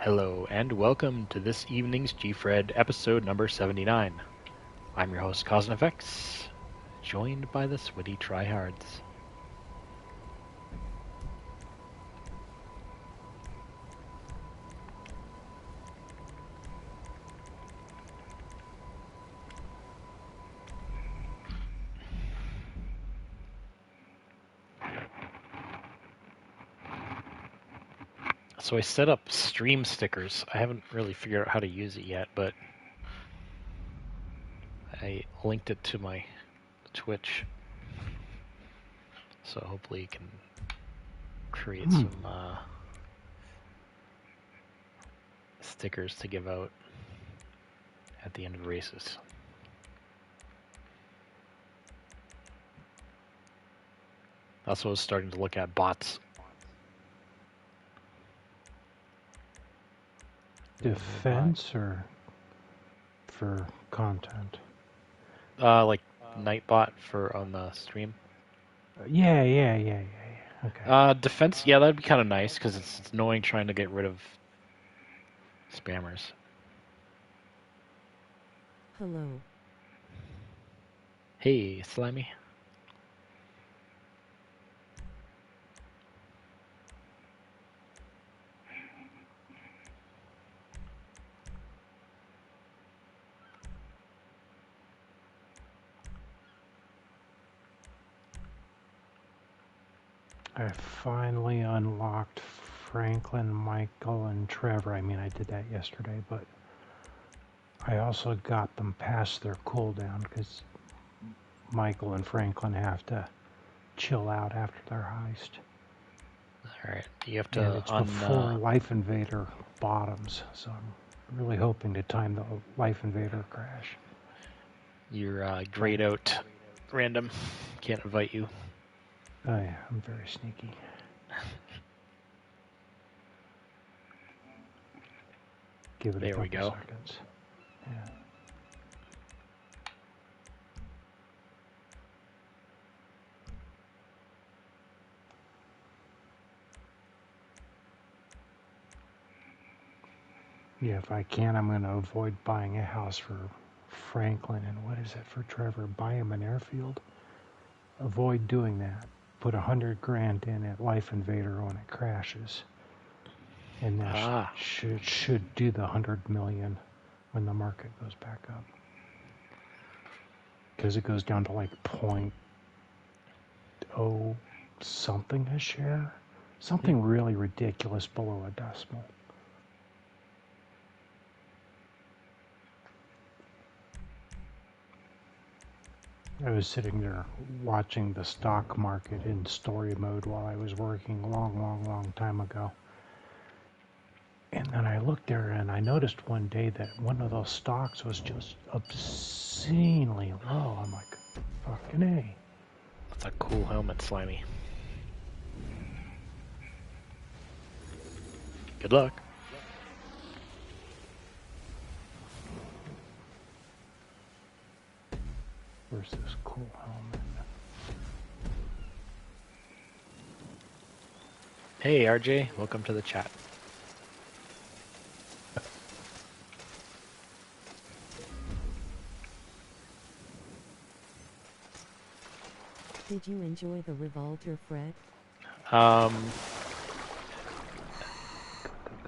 Hello and welcome to this evening's Gfred episode number 79. I'm your host CosmFX, joined by the Switty Tryhards. So I set up stream stickers. I haven't really figured out how to use it yet, but I linked it to my Twitch. So hopefully you can create some stickers to give out at the end of races. Also, I was starting to look at bots. Defense or for content? Like Nightbot for on the stream. Yeah. Okay. Defense, yeah, that'd be kind of nice because it's annoying trying to get rid of spammers. Hello. Hey, Slimy. I finally unlocked Franklin, Michael, and Trevor. I mean, I did that yesterday, but I also got them past their cooldown because Michael and Franklin have to chill out after their heist. Alright, you have And to it's before Life Invader bottoms, so I'm really hoping to time the Life Invader crash. You're grayed out random. Can't invite you. Oh yeah, I'm very sneaky. Give it there a we couple go. seconds. Yeah. Yeah, if I can, I'm going to avoid buying a house for Franklin and what is it for Trevor? Buy him an airfield. Avoid doing that. Put $100,000 in at Life Invader when it crashes, and that should do the 100 million when the market goes back up. Because it goes down to like 0.0 something a share, something really ridiculous below a decimal. I was sitting there watching the stock market in story mode while I was working a long time ago. And then I looked there and I noticed one day that one of those stocks was just obscenely low. I'm like, fucking A. That's a cool helmet, Slimy. Good luck. Where's this cool helmet? Hey, RJ. Welcome to the chat. Did you enjoy the revolter, Fred?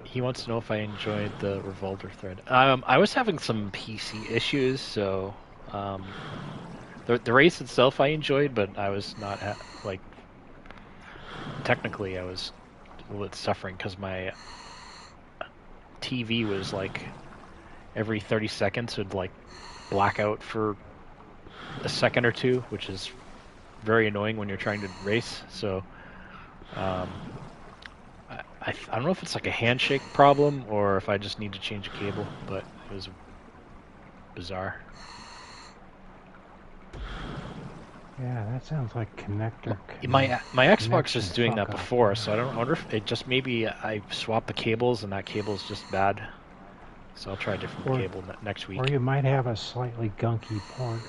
He wants to know if I enjoyed the revolver thread. I was having some PC issues, so the race itself I enjoyed, but I was not technically I was a little bit suffering because my TV was like every 30 seconds would like black out for a second or two, which is very annoying when you're trying to race. So I don't know if it's like a handshake problem or if I just need to change a cable, but it was bizarre. Yeah, that sounds like connector. My Xbox is doing that before, so I wonder if it just maybe I swapped the cables and that cable is just bad. So I'll try a different cable next week. Or you might have a slightly gunky port.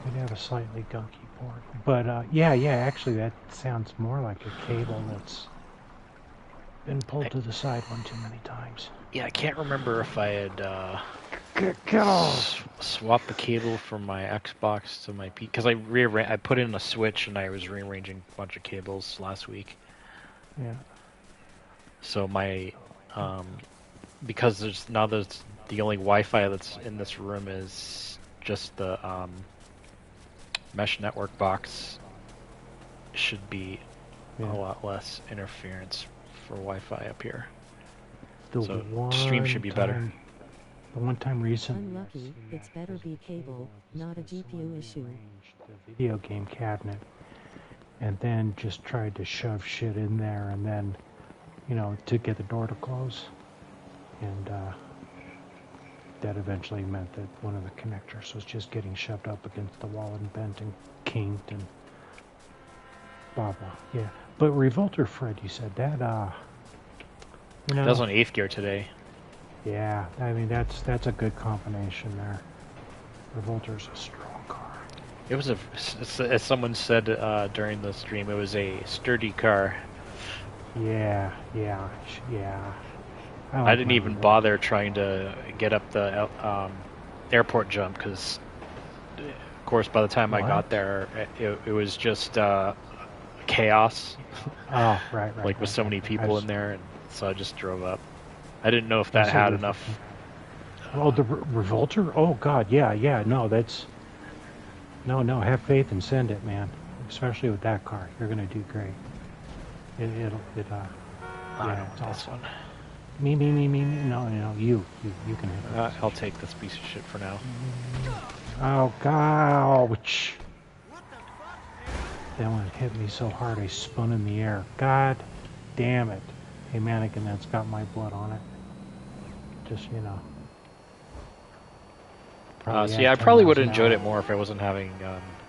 You'd have a slightly gunky port. But yeah, actually that sounds more like a cable that's Been pulled to the side one too many times. Yeah, I can't remember if I had Get off! swapped the cable from my Xbox to my P, because I put in a switch and I was rearranging a bunch of cables last week. Yeah. So my because there's the only Wi-Fi that's in this room is just the mesh network box. Should be Yeah. a lot less interference for Wi-Fi up here. The So one stream should be better. The one time recently, Unlucky, it's better be cable, not a GPU issue. the video game cabinet, and then just tried to shove shit in there, and then, you know, to get the door to close, and that eventually meant that one of the connectors was just getting shoved up against the wall and bent and kinked and blah blah. Yeah, but Revolter Fred, you said that you know, That was on 8th gear today. yeah, I mean that's a good combination there. Revolter's a strong car. It was as someone said during the stream, it was a sturdy car. Yeah. I didn't even bother trying to get up the airport jump because, of course, by the time I got there, it was just chaos. Oh, right. Like with so many people in there, and so I just drove up. I didn't know if that had enough. Oh, the Revolter? Oh God, yeah. No, that's no. Have faith and send it, man. Especially with that car, you're gonna do great. I Yeah, don't it's want this awesome. one. Me. No, you can have it. I'll take this piece of shit for now. Oh, gosh. That one hit me so hard I spun in the air. God damn it. Hey, mannequin, that's got my blood on it. Just, you know. So yeah, I probably would have enjoyed it more if I wasn't having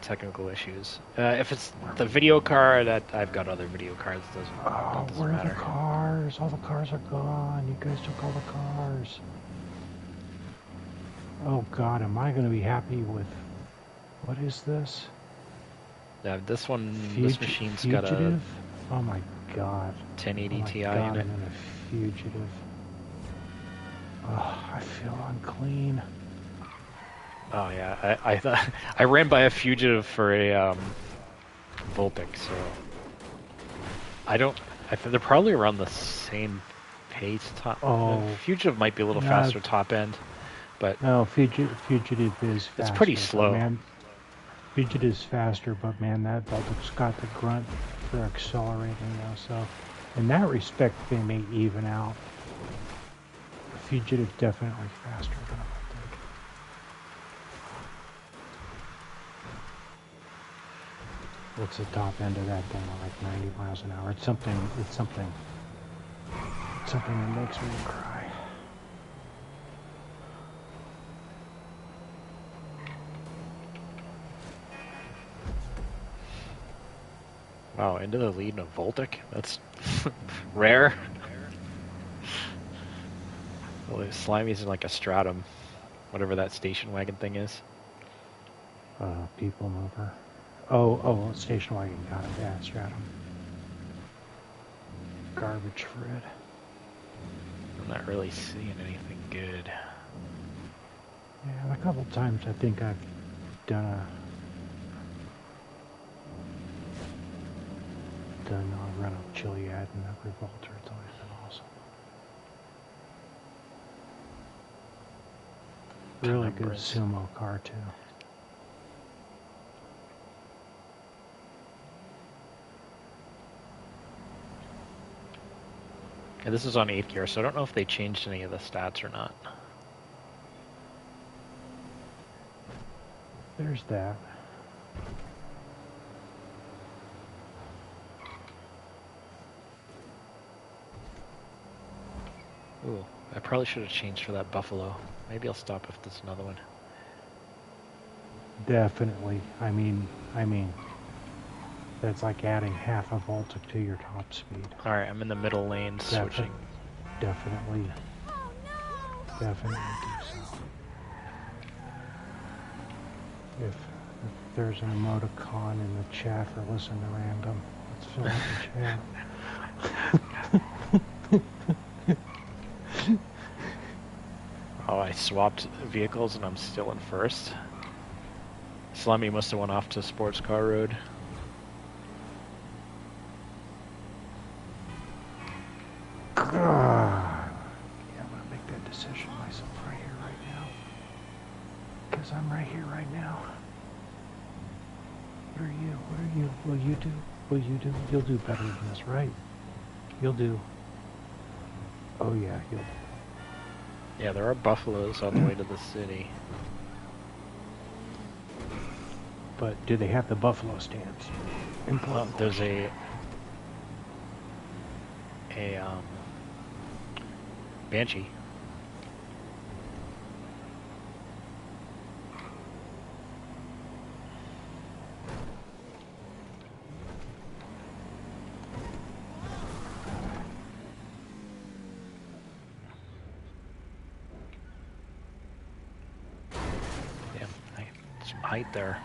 technical issues. If it's the video car, that I've got other video cards. Doesn't where are matter. the cars? All the cars are gone. You guys took all the cars. Oh God, am I going to be happy with... What is this? Yeah, this machine's got a... Oh my God. 1080 Ti in it. I'm in a fugitive. Oh, I feel unclean. Oh yeah, I thought I ran by a fugitive for a Vulpix, so I think they're probably around the same pace. Fugitive might be a little faster top end, but no, fugitive is faster. It's pretty slow. Man, fugitive's faster, but man, that Vulpix got the grunt for accelerating now. So, in that respect, they may even out. Fugitive definitely faster than I think. What's the top end of that thing? Like 90 miles an hour. It's something that makes me cry. Wow, into the lead in a Voltic? That's rare. Well, Slimy's in like a Stratum, whatever that station wagon thing is. People mover. Oh, station wagon, got it. Yeah, Stratum. Garbage Fred. I'm not really seeing anything good. Yeah, a couple times I think I've done a run of Chiliad and a Revolter. It's always been awesome. Really good sumo car too. And this is on 8th gear, so I don't know if they changed any of the stats or not. There's that. Ooh, I probably should have changed for that Buffalo. Maybe I'll stop if there's another one. Definitely. I mean, that's like adding half a Voltic to your top speed. Alright, I'm in the middle lane switching. Definitely do so. If there's an emoticon in the chat for listen to random, let's fill out the chat. swapped vehicles and I'm still in first. Slummy must have went off to Sports Car Road. God. Yeah, I'm gonna make that decision myself right here, right now. Because I'm right here, right now. What are you? What are you? Will you do? Will you do? You'll do better than this, right? You'll do. Oh yeah, you'll do. Yeah, there are buffaloes on the way to the city. But do they have the buffalo stands? Important There's question. a banshee. Yeah, some height there.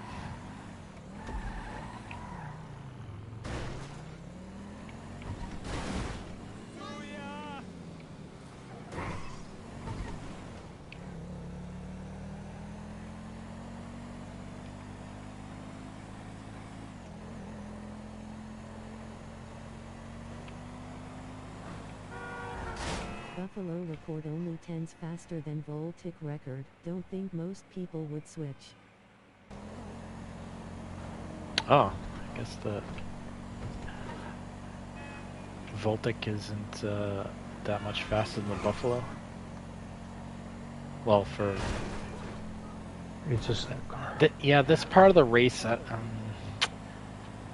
Buffalo report only 10s faster than Voltic record. Don't think most people would switch. Oh, I guess the Voltic isn't that much faster than the Buffalo. Well, for It's a slow car. yeah, this part of the race, I don't know.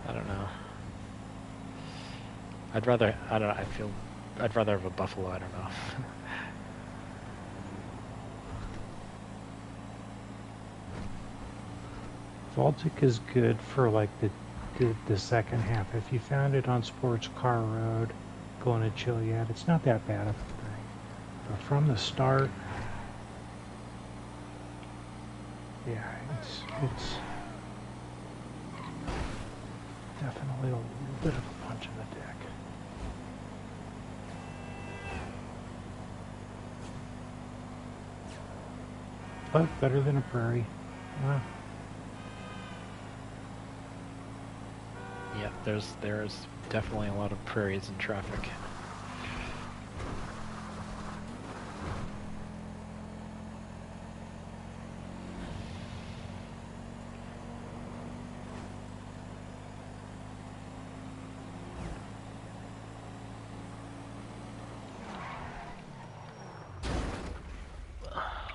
I don't know. I'd rather have a Buffalo. I don't know. Baltic is good for like the second half. If you found it on Sports Car Road, going to Chiliad, it's not that bad of a thing. But from the start, yeah, it's definitely a little bit of a punch in the dick. But better than a prairie. Yeah, there's definitely a lot of prairies and traffic.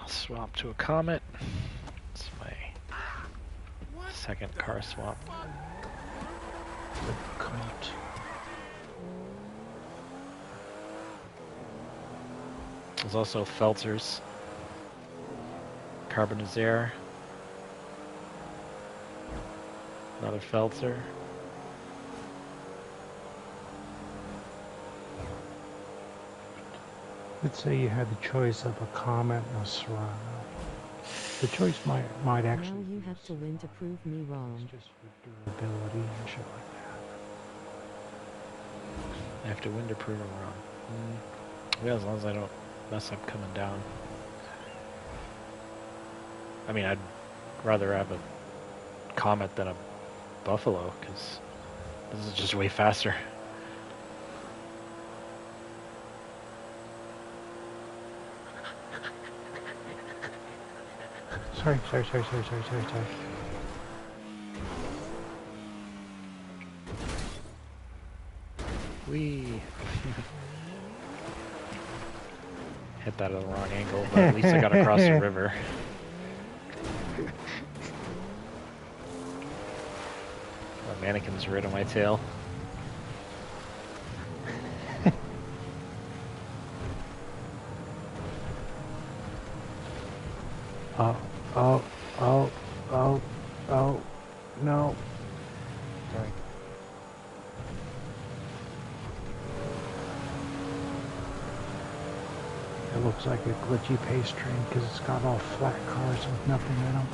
I'll swap to a Comet. It's my second car swap. The Comet. There's also Feltzer's Carbonizaire. Another Feltzer. Let's say you had the choice of a Comet and a Serrano. The choice might actually. Now you have to win to prove me wrong. It's just for durability and shit like that. I have to win to prove I'm wrong. Yeah, as long as I don't mess up coming down. I mean, I'd rather have a Comet than a Buffalo, because this is just way faster. Sorry. Whee! Hit that at the wrong angle, but at least I got across the river. The mannequin's right on my tail. Oh, no. Sorry. It looks like a glitchy pace train because it's got all flat cars with nothing in them.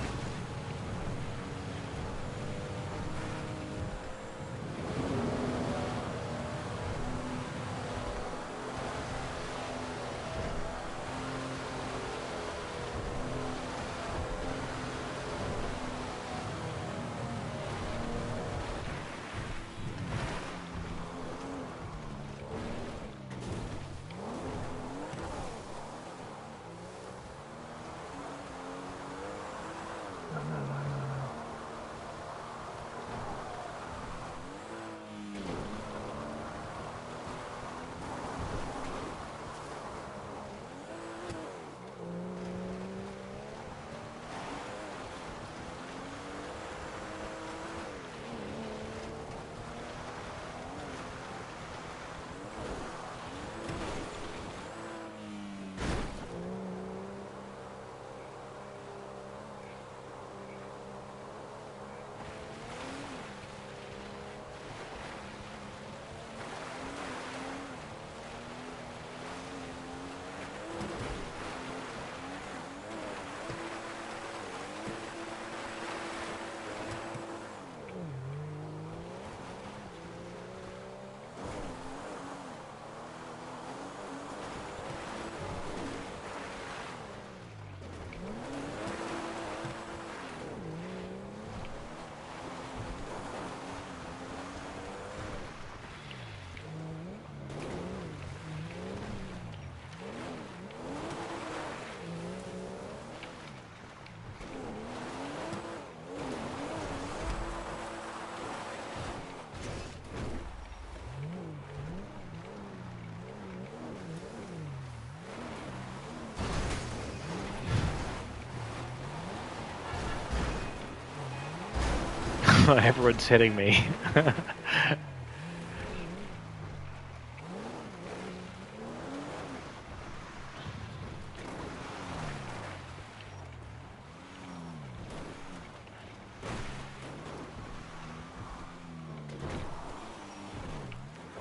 Everyone's hitting me.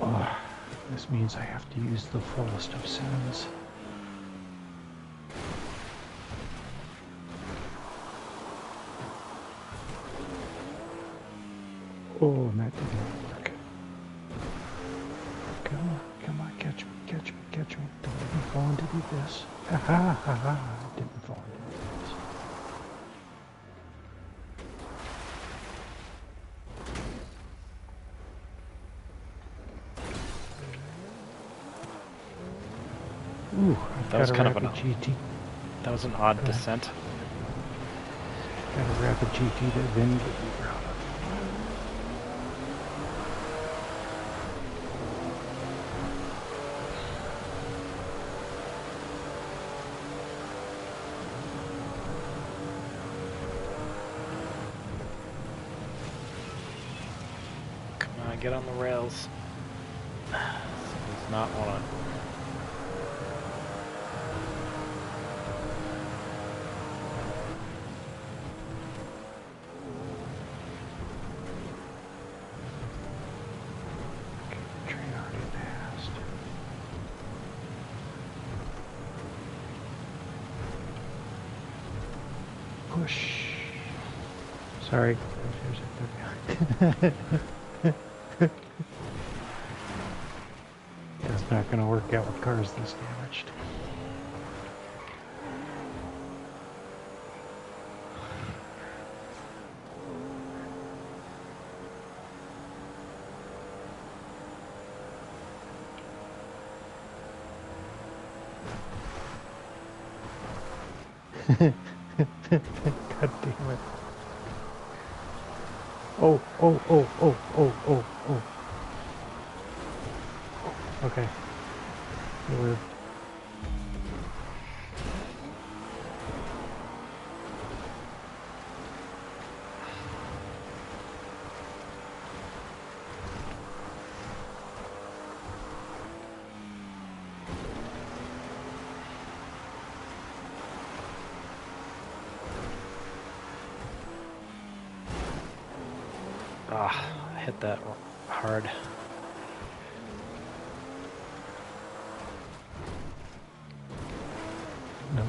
Oh, this means I have to use the fullest of sins. Oh, and that didn't work. Come on, catch me. Don't let me fall into the abyss. Ha ha ha ha. I didn't fall into the abyss. Ooh, I've That was got a kind of rapid an GT. that was an odd descent. Got a rapid GT that Vin would be proud of. Come on, get on the rails. Does not want to. Train already passed. Push. Sorry. That's not going to work out with cars this damaged. God damn it. Oh. Okay. It lived. Ah, I hit that hard. No.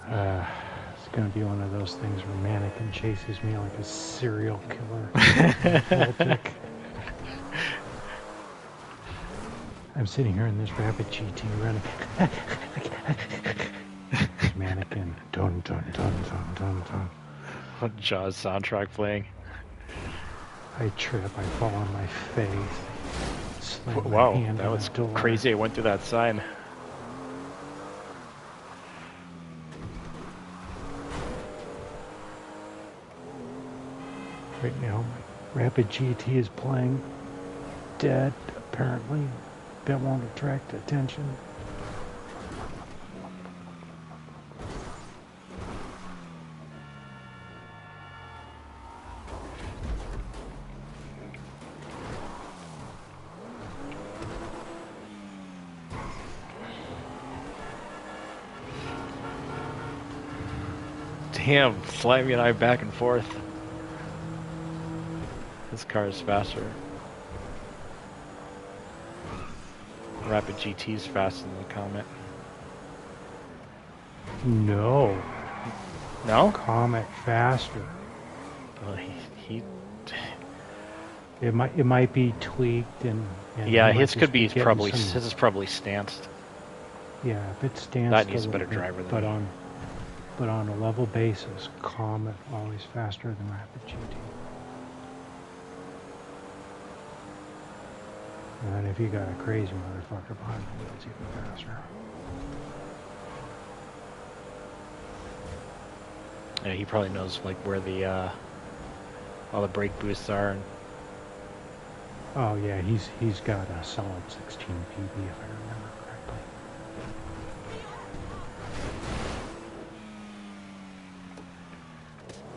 It's going to be one of those things where Mannequin chases me like a serial killer. Baltic. I'm sitting here in this rapid GT running. Mannequin. Dun dun dun dun dun dun. Jaws soundtrack playing. I trip. I fall on my face. Slam my Wow, hand that on was a door. crazy. I went through that sign. Right now, my rapid GT is playing dead. Apparently, that won't attract attention. Damn, Slimy and I back and forth. This car is faster. Rapid GT's faster than the Comet. No. No? Comet faster. Well, he It might be tweaked and yeah, he might his just could be getting probably some- his is probably stanced. Yeah, if it stands That still needs a better little bit, driver than but me. on a level basis, Comet always faster than Rapid GT. And then if you got a crazy motherfucker behind the wheel, it's even faster. Yeah, he probably knows like where the all the brake boosts are. And Oh yeah, he's got a solid 16 PB if I remember correctly.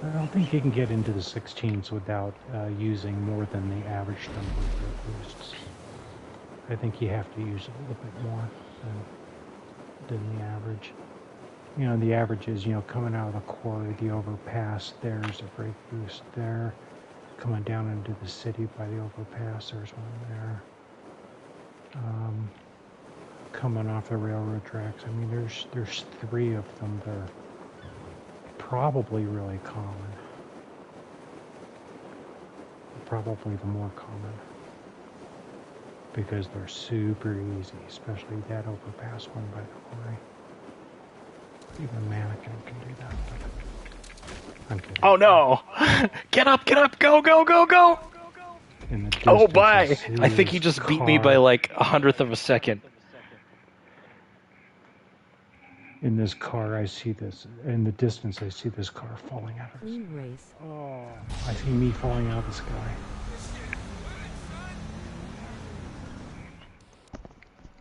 I don't think you can get into the 16s without using more than the average number of brake boosts. I think you have to use a little bit more than the average. You know, the average is, you know, coming out of the quarry, the overpass, there's a brake boost there. Coming down into the city by the overpass, there's one there. Coming off the railroad tracks, I mean, there's 3 of them that are probably really common. Probably the more common. Because they're super easy, especially that overpass one by the quarry. Even Mannequin can do that. I'm kidding. oh no! Get up! Go! Go! Oh bye! I think he just beat me by like 100th of a second. In this car, I see this. In the distance, I see this car falling out of the sky. Clean race. Oh, I see me falling out of the sky.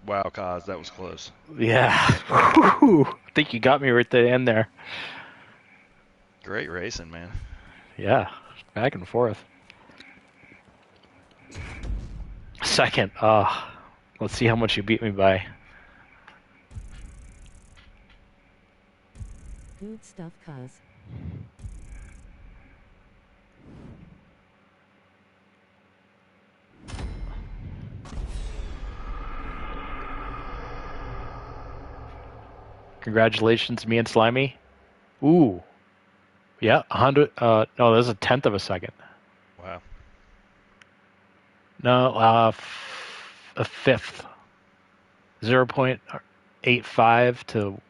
Wow, Kaz, that was close. Yeah. I think you got me right at the end there. Great racing, man. Yeah. Back and forth. Second. Let's see how much you beat me by. Good stuff, cuz. Congratulations, me and Slimy. Ooh. Yeah, 100. No, there's a 1/10 of a second. Wow. No, a fifth. 0.85 to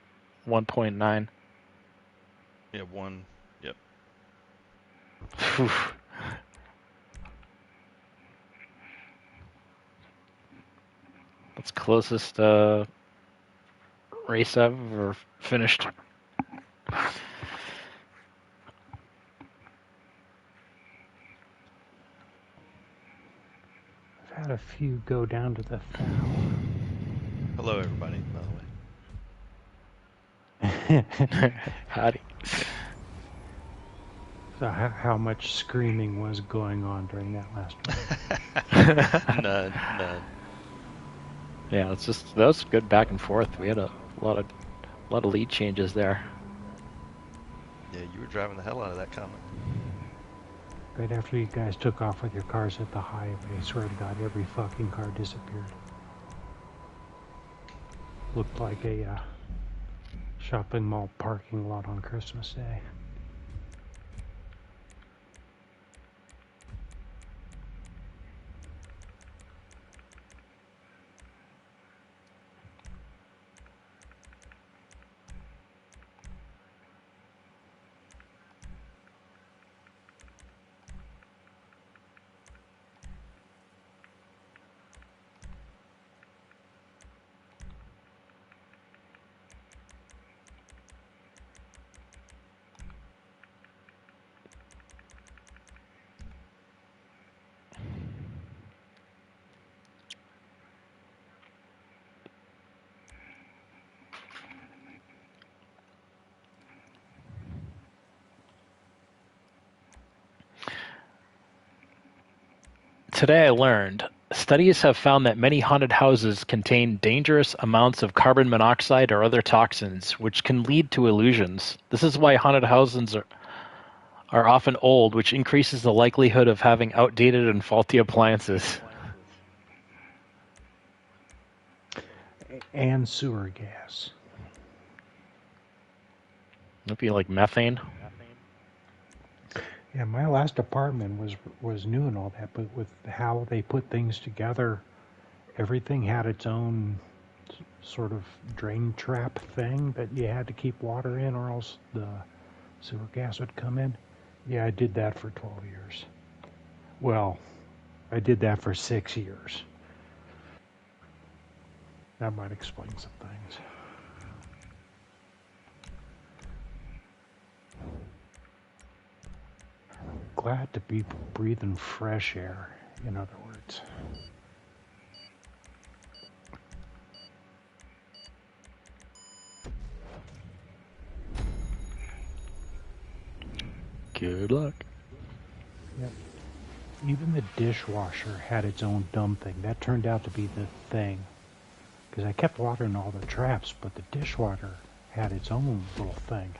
1.9. Yeah, one. Yep. That's closest race I've ever finished. I've had a few go down to the foul. Hello, everybody, by the way. Howdy. So how much screaming was going on during that last one? None. Yeah, it's just that was good back and forth. We had a lot of lead changes there. Yeah, you were driving the hell out of that Comet. Right after you guys took off with your cars at the highway, I swear to God, every fucking car disappeared. Looked like a shopping mall parking lot on Christmas Day. Today I learned studies have found that many haunted houses contain dangerous amounts of carbon monoxide or other toxins, which can lead to illusions. This is why haunted houses are often old, which increases the likelihood of having outdated and faulty appliances. And sewer gas. It'd be like methane. Yeah, my last apartment was new and all that, but with how they put things together, everything had its own sort of drain trap thing that you had to keep water in or else the sewer gas would come in. Yeah, I did that for 12 years. Well, I did that for 6 years. That might explain some things. glad to be breathing fresh air, in other words. Good luck. Yep. Even the dishwasher had its own dumb thing. That turned out to be the thing. Because I kept watering all the traps, but the dishwasher had its own little thing.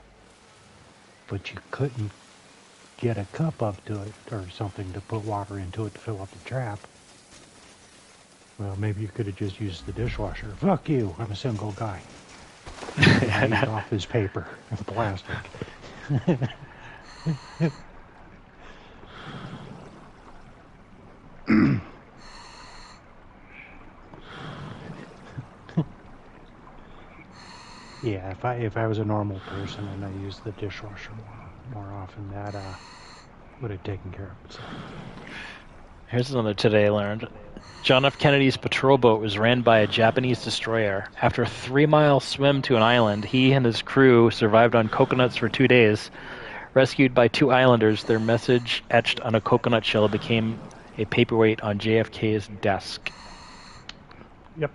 But you couldn't get a cup up to it or something to put water into it to fill up the trap. Well, maybe you could have just used the dishwasher. Fuck you, I'm a single guy. Eat off his paper and plastic. Yeah, if I was a normal person and I used the dishwasher more often, that would have taken care of itself. Here's another today I learned. John F. Kennedy's patrol boat was ran by a Japanese destroyer. After a 3-mile swim to an island, he and his crew survived on coconuts for 2 days. Rescued by 2 islanders, their message etched on a coconut shell became a paperweight on JFK's desk. Yep.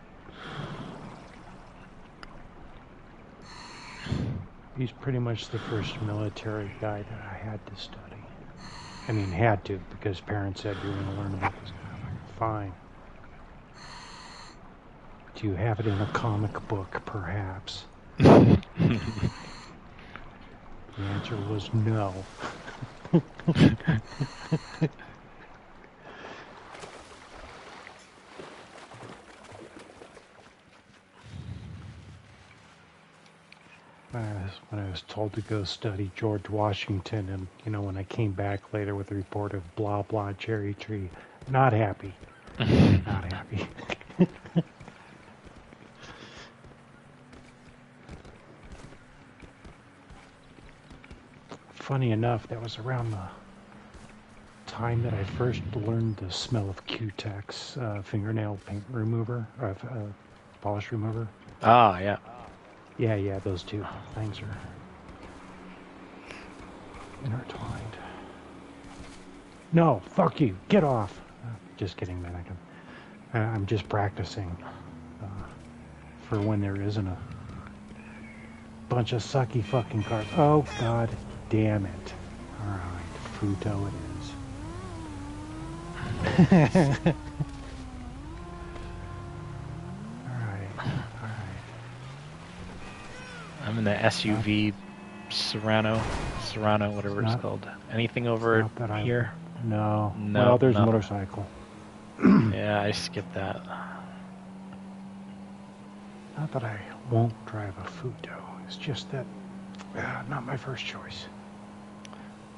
He's pretty much the first military guy that I had to study. I mean, had to, because parents said you were going to learn about this guy. I'm like, fine. Do you have it in a comic book, perhaps? The answer was no. When I was told to go study George Washington, and when I came back later with a report of blah blah cherry tree, not happy. Not happy. Funny enough, that was around the time that I first learned the smell of Q-Tex fingernail paint remover, polish remover. Ah, yeah. Yeah, those two things are intertwined. No, fuck you, get off. Just kidding, man. I'm just practicing for when there isn't a bunch of sucky fucking cars. Oh, god damn it. Alright, Futo it is. Alright. I'm in the SUV Serrano, whatever it's called. Anything over here? No. Well, there's a motorcycle. Yeah, I skipped that. Not that I won't drive a Futo. It's just that not my first choice.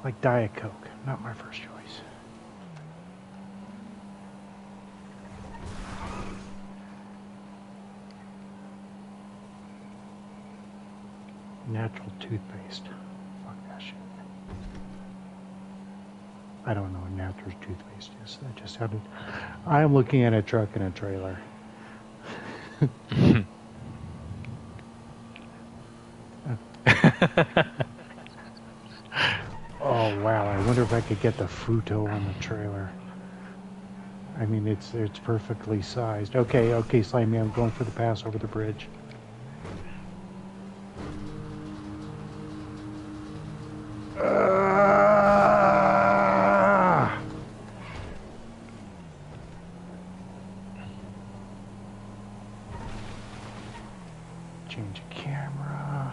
Like Diet Coke, not my first choice. Natural toothpaste. Fuck that shit. I don't know what natural toothpaste is. That just sounded... I am looking at a truck and a trailer. Oh wow, I wonder if I could get the Futo on the trailer. I mean, it's perfectly sized. Okay, Slimy, I'm going for the pass over the bridge. Change camera.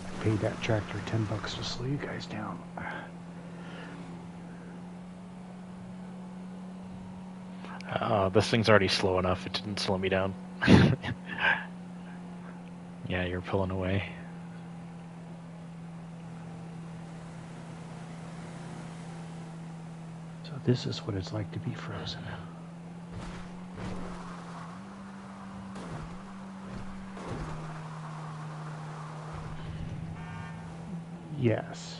I paid that tractor $10 to slow you guys down. This thing's already slow enough. It didn't slow me down. Yeah, you're pulling away. So this is what it's like to be frozen. Yes.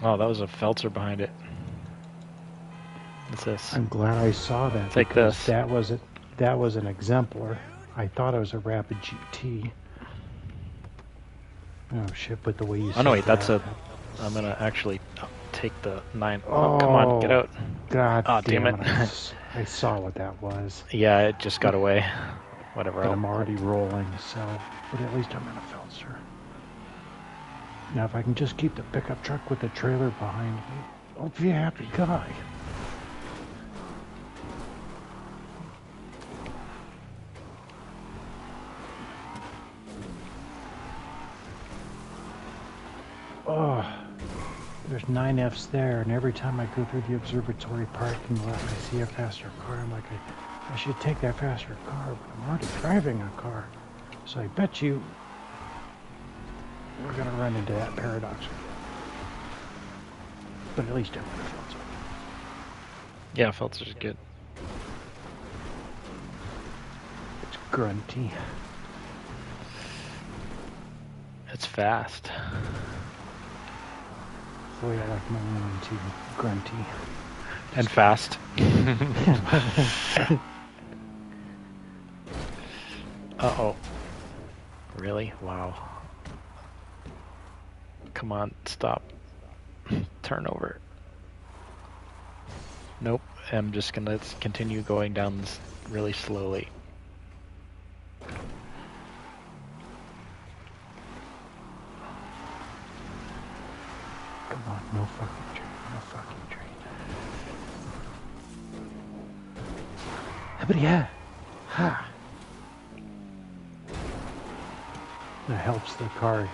Oh, that was a Feltzer behind it. What's this? I'm glad I saw that. Take because this. that was an exemplar. I thought it was a Rapid GT. Oh shit! But the way you Oh said no, wait, that, I'm gonna actually take the 9. Oh, come on, get oh, out. God Oh, damn damn it. it! I saw what that was. Yeah, it just got away. Whatever. But I'm already rolling, so. But at least I'm in a Felser. Now, if I can just keep the pickup truck with the trailer behind me, I'll be a happy guy. Oh, there's 9Fs there, and every time I go through the observatory parking lot and I see a faster car, I'm like, I should take that faster car, but I'm already driving a car. So I bet you we're gonna run into that paradox again. But at least I'm in a Felser. Yeah, Feltzer's good. It's grunty. It's fast. The way I like my women too. Grunty. And fast. Uh-oh. Really? Wow. Come on, stop. Turn over. Nope, I'm just gonna continue going down this really slowly. Come on, no fucking train, no fucking train. But yeah, ha. That helps the car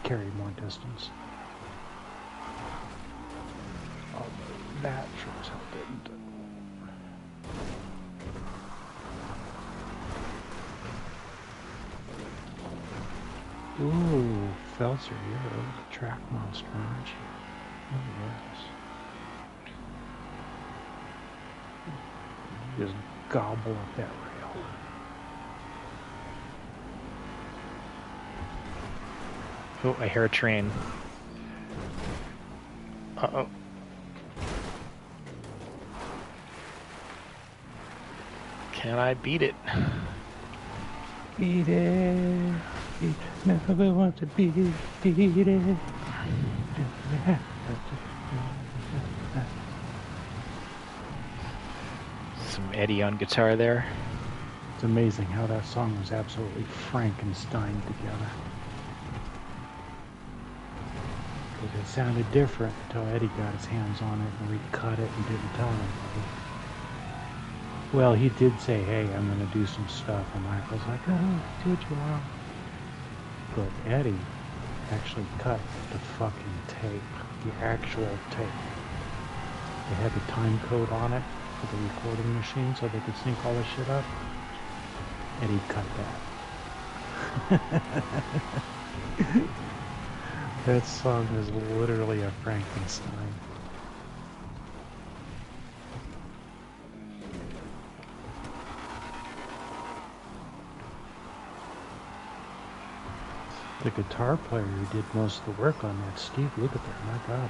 carry more distance. Oh, that sure as hell didn't. Ooh, Felser, you're a track monster, aren't you? Oh, yes. Just gobble up that rail. Oh, I hear a train. Uh-oh. Can I beat it? Beat it. Never want to beat it. Some Eddie on guitar there. It's amazing how that song was absolutely Frankenstein together. Because it sounded different until Eddie got his hands on it and recut it and didn't tell anybody. Well, he did say, hey, I'm going to do some stuff. And Michael's like, oh, do what you want. But Eddie actually cut the fucking tape, the actual tape. They had the time code on it for the recording machine so they could sync all this shit up. Eddie cut that. That song is literally a Frankenstein. The guitar player who did most of the work on that, Steve, look at that, my God.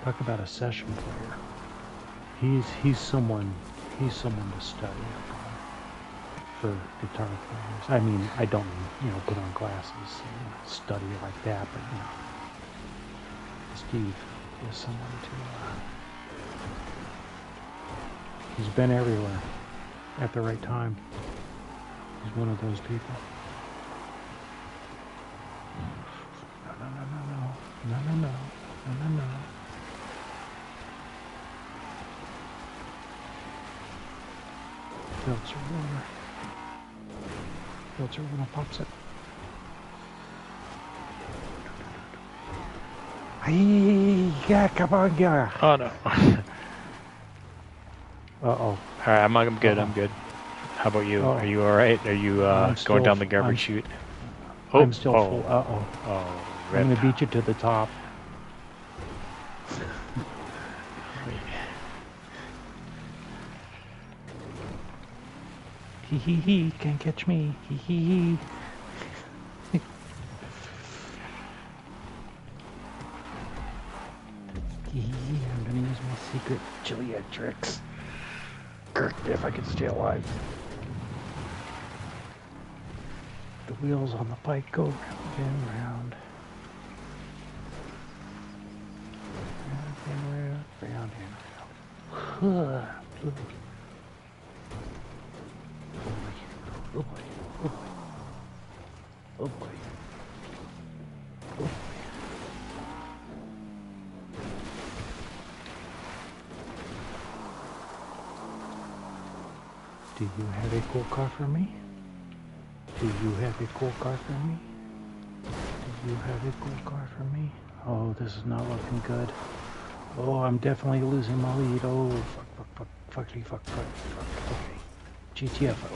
Talk about a session player. He's someone to study for guitar players. I mean, I don't mean, put on glasses and study like that, but Steve is someone to he's been everywhere at the right time. He's one of those people. No. Filter runner pops it. Yeah, come on, yeah. Oh no. Uh-oh. Alright, I'm good, I'm good. How about you? Are you alright? Are you going down the garbage chute? Oh, I'm still full. Uh-oh. Oh, I'm going to beat you to the top. Hee, can't catch me. Hee. I'm gonna use my Secret Gilead tricks. If I could stay alive. The wheels on the bike go round and round. Round and round, round and round. Oh boy, oh boy, oh boy. Oh boy. Oh boy. Do you have a cool car for me? Do you have a cool car for me? Do you have a cool car for me? Oh, this is not looking good. Oh, I'm definitely losing my lead. Oh, fuck. Okay. GTFO.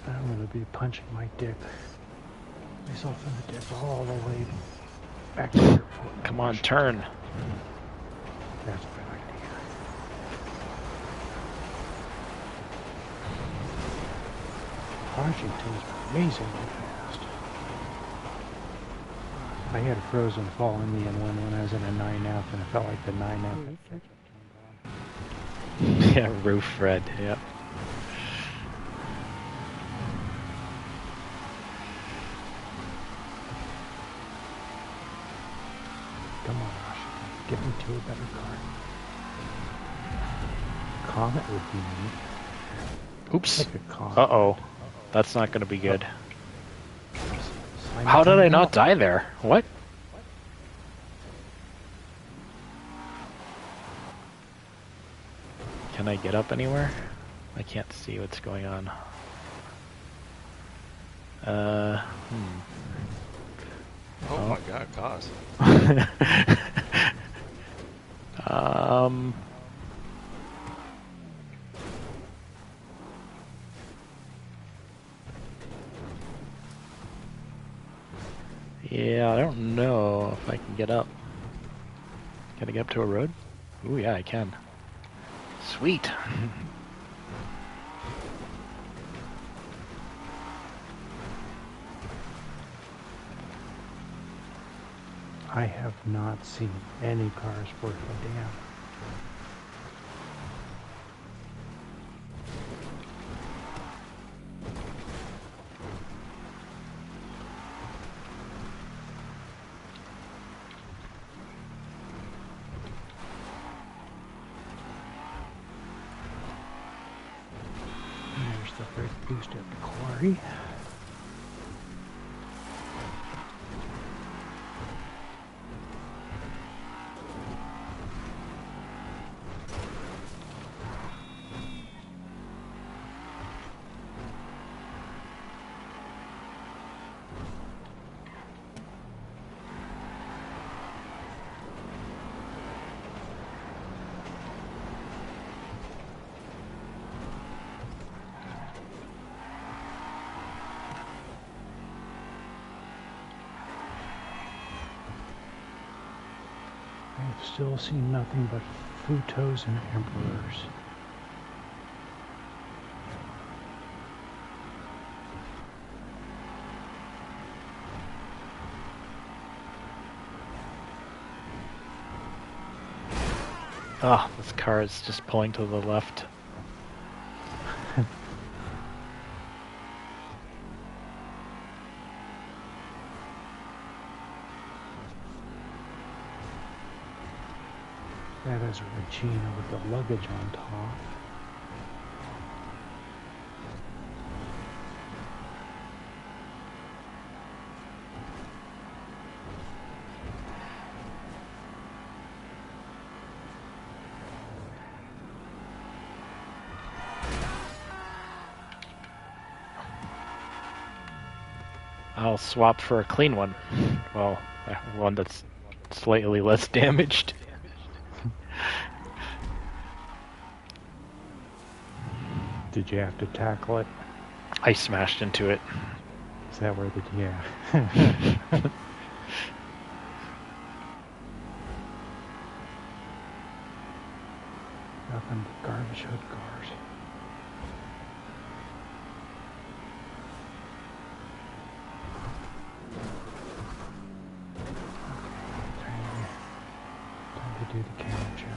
I'm gonna be punching myself in the dick all the way back to the airport. Come on, turn. That's a good idea. Washington's amazingly fast. I had a frozen fall in the N1 when I was in a 9F, and it felt like the 9F. Yeah, roof Fred, yeah. Come on, Washington. Get me to a better car. Comet would be neat. Oops. Like a Comet. Uh-oh. That's not going to be good. Sign How did me I not up. die there? What? Can I get up anywhere? I can't see what's going on. Oh Oh. my god, cause. Yeah, I don't know if I can get up. Can I get up to a road? Ooh, yeah, I can. Sweet. I have not seen any cars worth a damn. There's the brake boost at the quarry. I've still seen nothing but Futos and Emperors. Ah, this car is just pulling to the left. That is a Regina with the luggage on top. I'll swap for a clean one. Well, one that's slightly less damaged. Did you have to tackle it? I smashed into it. Is that where the... yeah. Nothing but garbage hood cars. the camera check.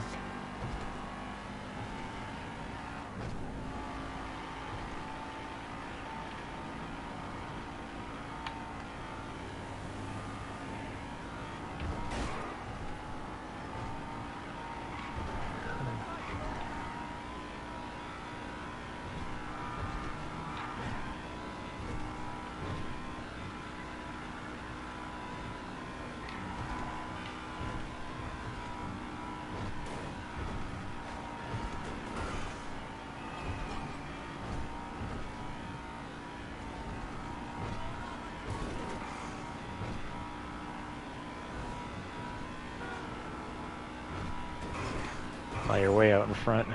While you're way out in front.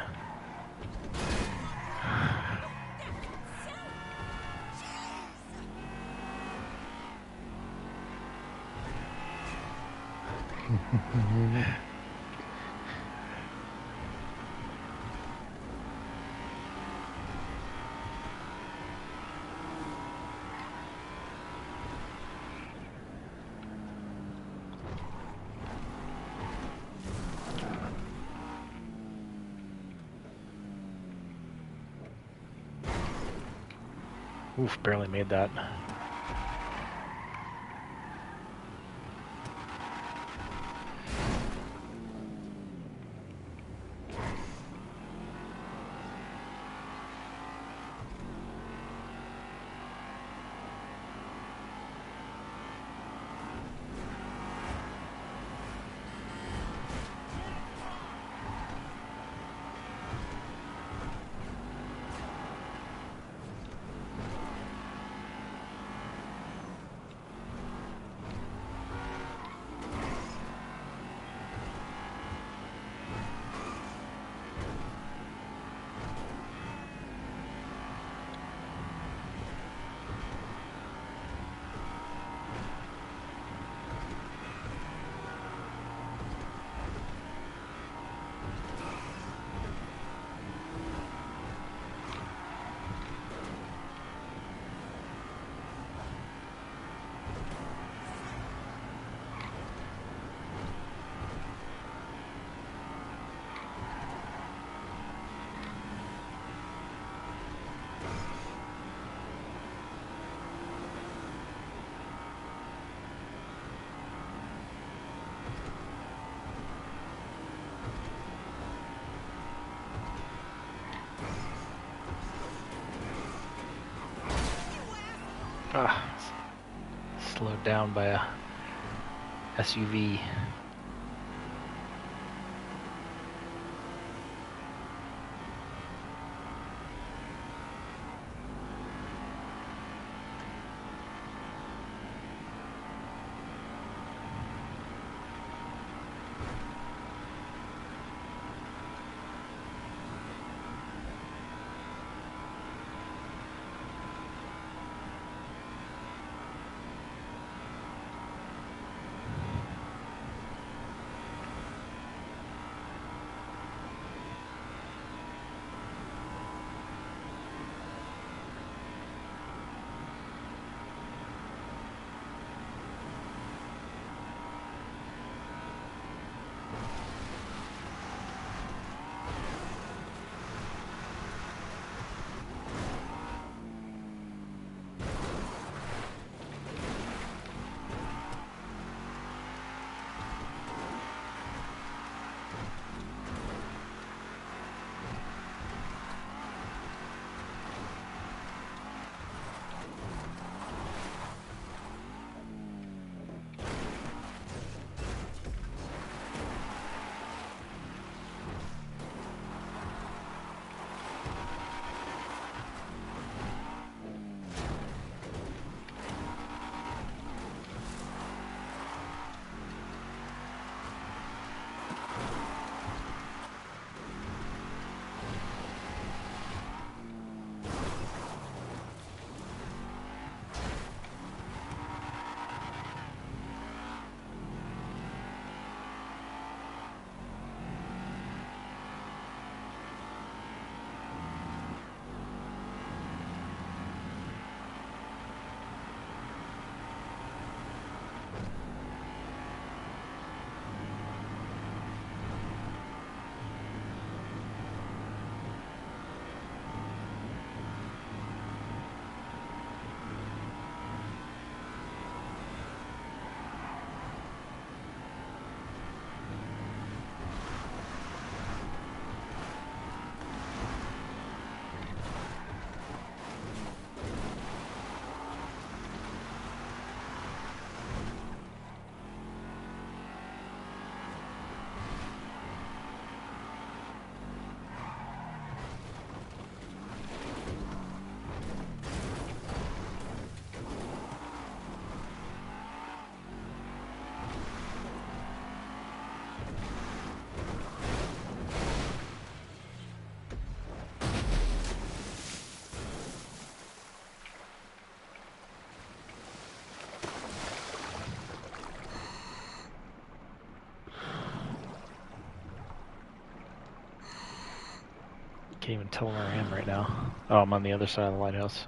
Oof, barely made that. Ah, slowed down by a SUV. Can't even tell where I am right now. Oh, I'm on the other side of the lighthouse.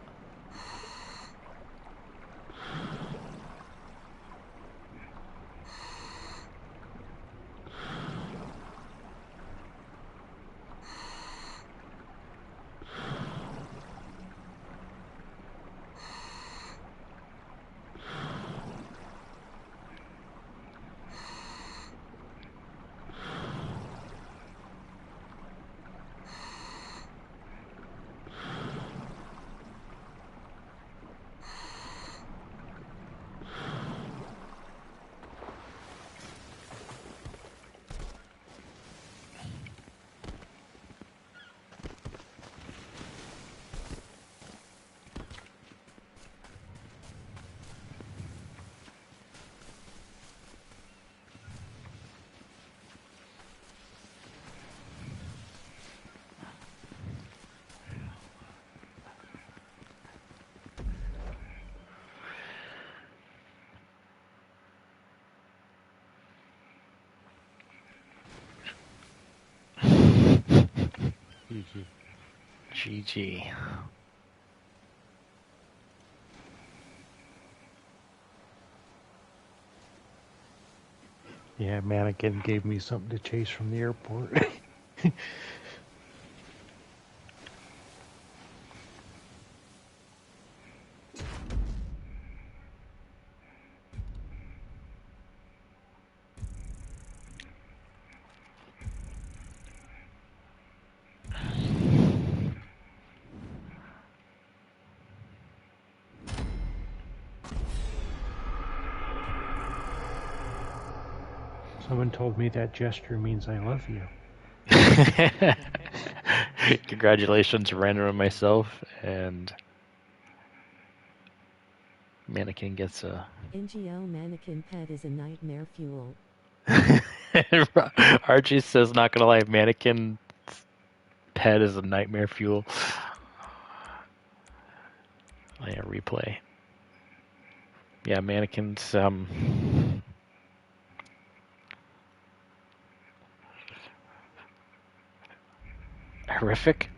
GG. GG. Yeah, mannequin gave me something to chase from the airport. Someone told me that gesture means I love you. Congratulations, random and myself, and Mannequin gets a... NGL mannequin pet is a nightmare fuel. Archie says, not gonna lie, Mannequin pet is a nightmare fuel. Oh yeah, replay. Yeah, Mannequin's, horrific.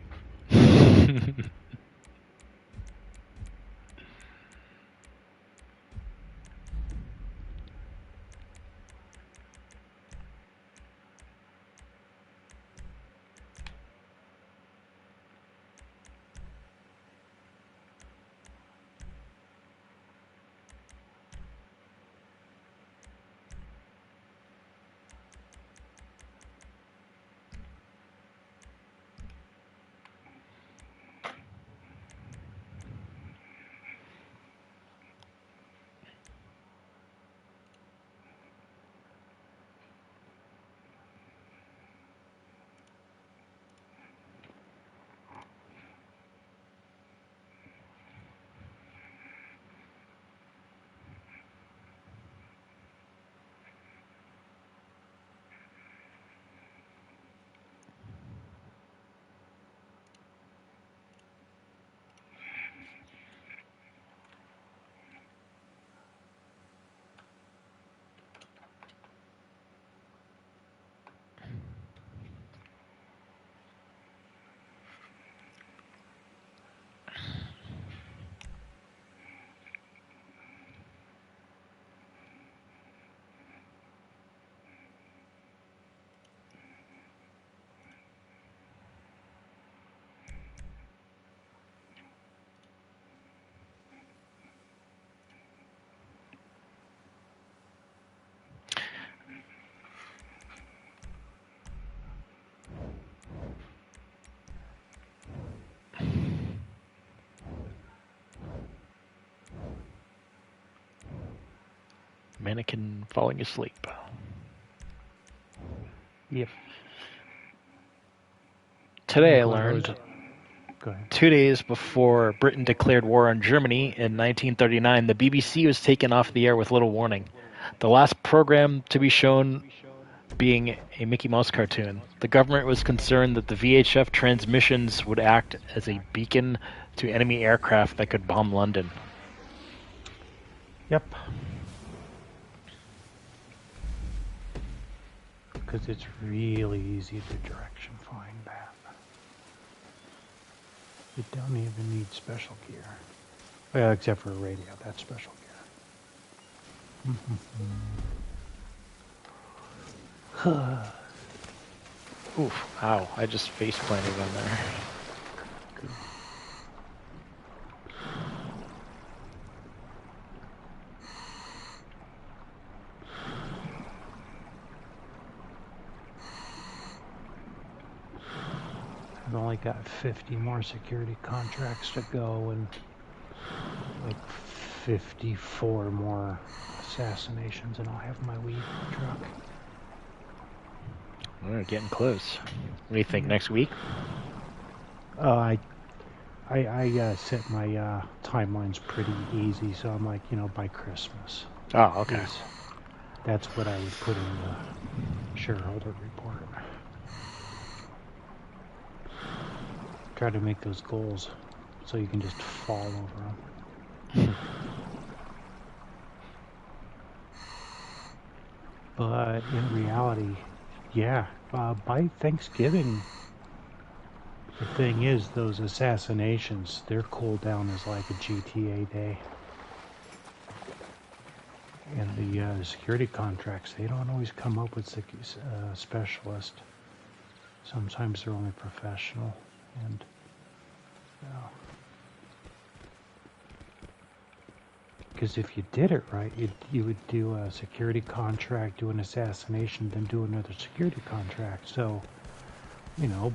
Mannequin falling asleep. Yep. Today I Glad learned, Go ahead. 2 days before Britain declared war on Germany in 1939, the BBC was taken off the air with little warning. The last program to be shown being a Mickey Mouse cartoon. The government was concerned that the VHF transmissions would act as a beacon to enemy aircraft that could bomb London. Yep. Because it's really easy to direction find that. You don't even need special gear. Well, except for a radio, that's special gear. Oof, ow, I just face planted on there. I've only got 50 more security contracts to go and like 54 more assassinations, and I'll have my weed truck. We're getting close. What do you think, Yeah. next week? I set my timelines pretty easy, so I'm like, by Christmas. Oh, okay. That's what I would put in the shareholder report. Try to make those goals so you can just fall over them. But in reality, yeah, by Thanksgiving, the thing is, those assassinations, their cooldown is like a GTA day. And the security contracts, they don't always come up with specialist. Sometimes they're only professional. And because if you did it right, you would do a security contract, do an assassination, then do another security contract. So,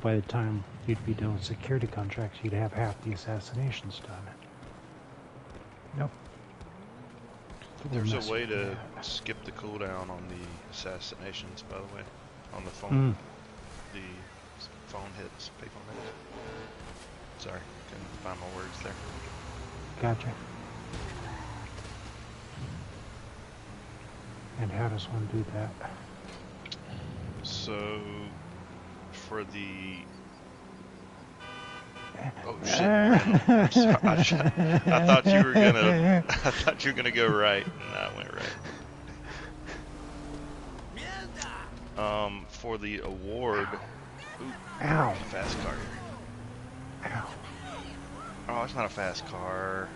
by the time you'd be done with security contracts, you'd have half the assassinations done. Nope. There's a way to skip the cooldown on the assassinations, by the way, on the phone. The phone hits, payphone hits. Sorry, couldn't find my words there. Gotcha. And how does one do that? So, for the... Oh shit! I'm sorry. I thought you were gonna. I thought you were gonna go right, and I went right. For the award. Ooh, Ow! fast car here. Ow! Oh, it's not a fast car.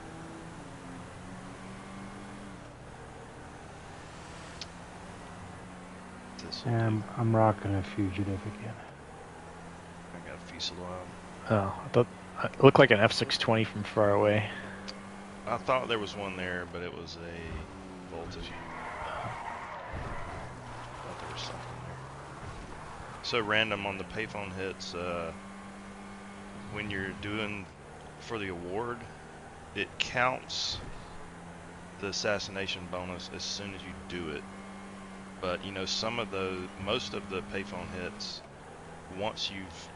I'm rocking a fugitive again. I got a Fusillade. Oh, I thought it looked like an F620 from far away. I thought there was one there, but it was a voltage. I thought there was something there. So random on the payphone hits, when you're doing for the award, it counts the assassination bonus as soon as you do it. But most of the payphone hits, once you've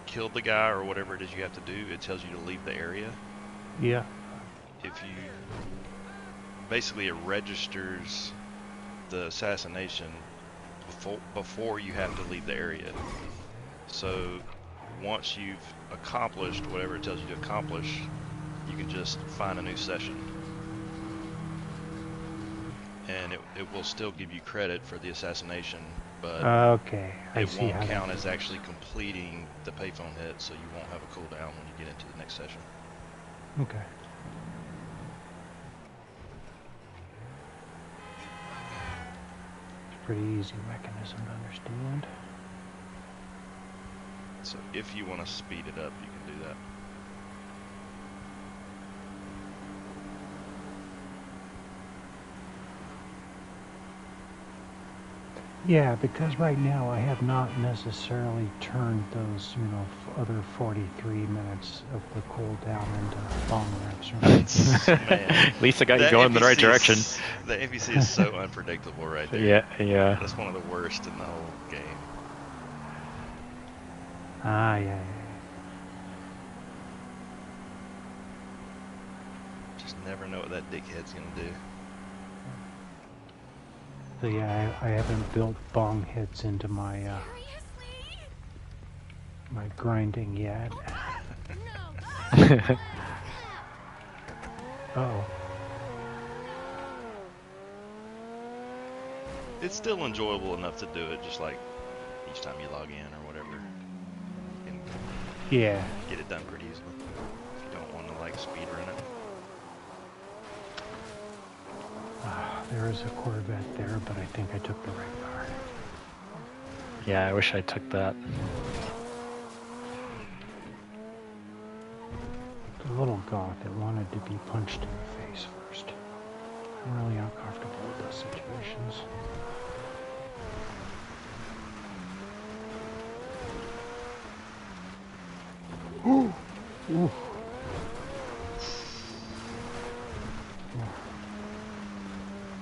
killed the guy or whatever it is you have to do, it tells you to leave the area. Yeah. Basically it registers the assassination before you have to leave the area. So once you've accomplished whatever it tells you to accomplish, you can just find a new session. And it will still give you credit for the assassination, but okay, it won't count as actually completing the payphone hit, so you won't have a cooldown when you get into the next session. Okay. It's a pretty easy mechanism to understand. So if you want to speed it up, you can do that. Yeah, because right now I have not necessarily turned those, other 43 minutes of the cooldown into long reps. At least I got you going in the right direction. The NPC is so unpredictable right there. Yeah. That's one of the worst in the whole game. Ah, yeah. Just never know what that dickhead's gonna do. So yeah, I haven't built bong hits into my my grinding yet. Uh-oh. It's still enjoyable enough to do it, just like each time you log in or whatever. You can Yeah. Get it done pretty easily. If you don't want to like speed run it. There is a Corvette there, but I think I took the right car. Yeah, I wish I took that. The little goth that wanted to be punched in the face first. I'm really uncomfortable with those situations. Ooh. Ooh.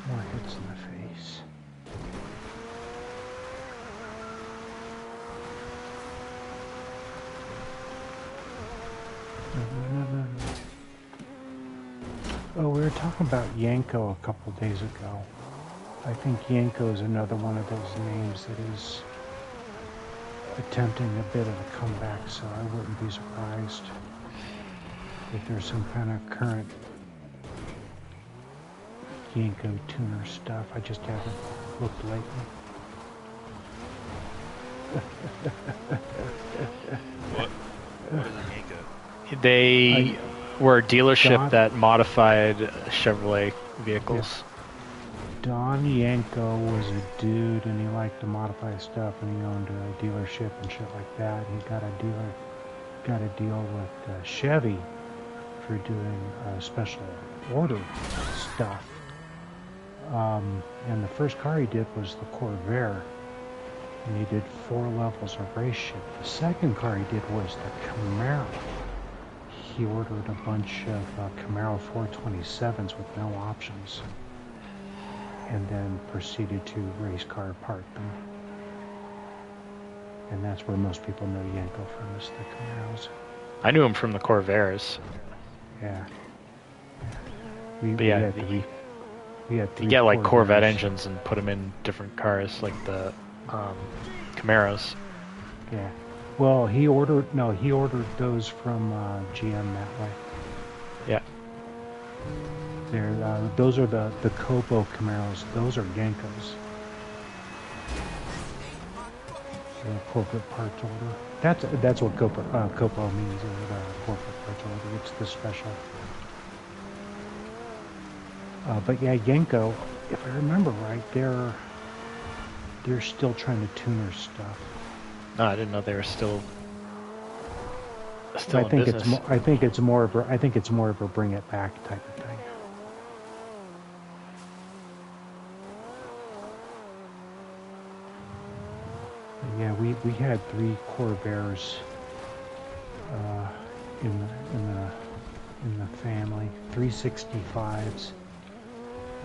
More hits in the face. Oh, we were talking about Yanko a couple days ago. I think Yanko is another one of those names that is attempting a bit of a comeback, so I wouldn't be surprised if there's some kind of current Yanko tuner stuff. I just haven't looked lately. What is a Yanko? They were a dealership Don- that modified Chevrolet vehicles. Don Yanko was a dude, and he liked to modify stuff, and he owned a dealership and shit like that. And he got a deal with Chevy for doing special order stuff. And the first car he did was the Corvair, and he did 4 levels of race shit. The second car he did was the Camaro. He ordered a bunch of Camaro 427s with no options, and then proceeded to race car part them. And that's where most people know Yanko from, is the Camaros. I knew him from the Corvairs. Yeah. But yeah, we had you three get like Corvette Corvairs. engines and put them in different cars, like the Camaros. Yeah. Well, he ordered those from GM that way. Yeah. Those are the Copo Camaros. Those are Yankos. The corporate parts order. That's what Copo means. Corporate parts order. It's the special. But yeah, Yanko, if I remember right, they're still trying to tune their stuff. No, I didn't know they were still I in think business. I think it's more of a bring it back type of thing. Yeah, we had 3 Corvairs in the family. 365s.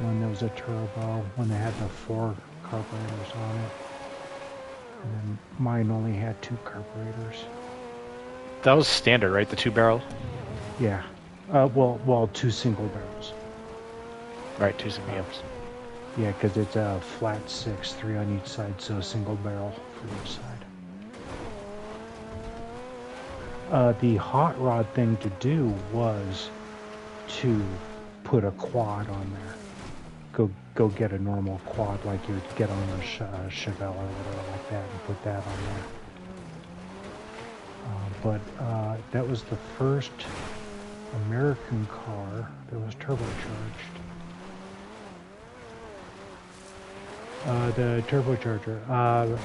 One that was a turbo. One that had the 4 carburetors on it. And then mine only had 2 carburetors. That was standard, right? The 2-barrel? Yeah. Well, 2 single barrels. Right, 2 CBMs. Yeah, because it's a flat 6, 3 on each side, so a single barrel for each side. The hot rod thing to do was to put a quad on there. Go get a normal quad like you would get on a Chevelle or whatever like that, and put that on there. But that was the first American car that was turbocharged. The turbocharger,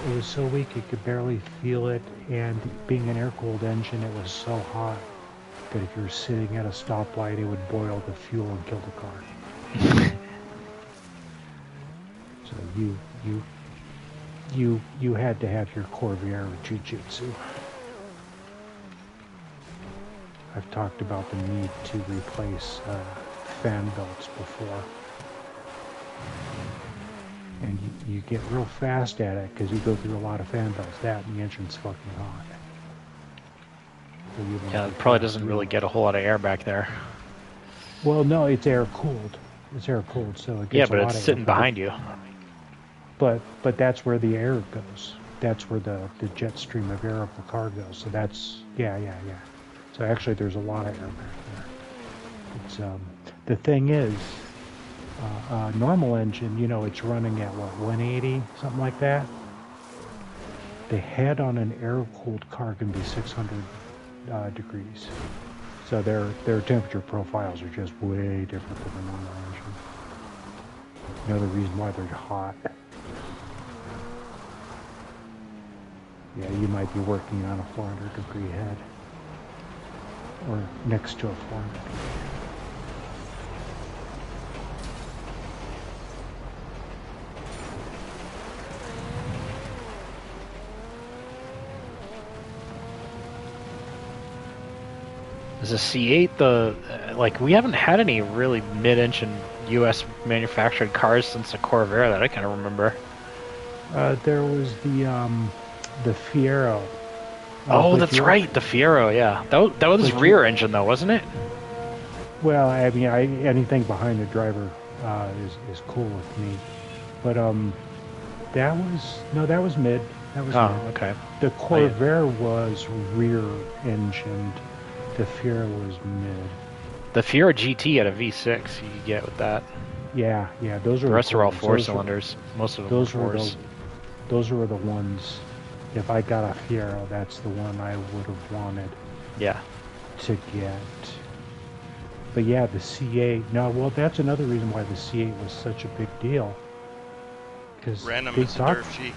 it was so weak you could barely feel it, and being an air-cooled engine, it was so hot that if you were sitting at a stoplight, it would boil the fuel and kill the car. So you had to have your Corvair Jiu-Jitsu. I've talked about the need to replace fan belts before. And you get real fast at it because you go through a lot of fan belts. That and the engine's fucking hot. So Yeah, it probably doesn't really get a whole lot of air back there. Well, no, it's air cooled. It's air cooled, so it gets Yeah, a but lot it's of sitting air. behind you. But that's where the air goes. That's where the jet stream of air of the car goes. So that's yeah. So actually, there's a lot of air back there. It's the thing is, normal engine, it's running at what, 180, something like that. The head on an air-cooled car can be 600 degrees. So their temperature profiles are just way different than the normal engine. Another reason why they're hot. Yeah, you might be working on a 400 degree head. Or next to a 400 degree head. Is a C8 the like we haven't had any really mid-engine U.S. manufactured cars since the Corvair that I kind of remember. There was the Fiero. Oh, that's right, the Fiero. Yeah, that was rear engine though, wasn't it? Well, I mean, anything behind the driver is cool with me. But that was mid. That was mid. Okay. The Corvair was rear engined. The Fiero was mid. The Fiero GT had a V6 you could get with that. Yeah, those are the rest are all four cylinders. Most of them those were fours. Those were the ones. If I got a Fiero, that's the one I would have wanted. Yeah. To get. But yeah, the C8. No, well, that's another reason why the C8 was such a big deal. Because Random is a Durf sheet.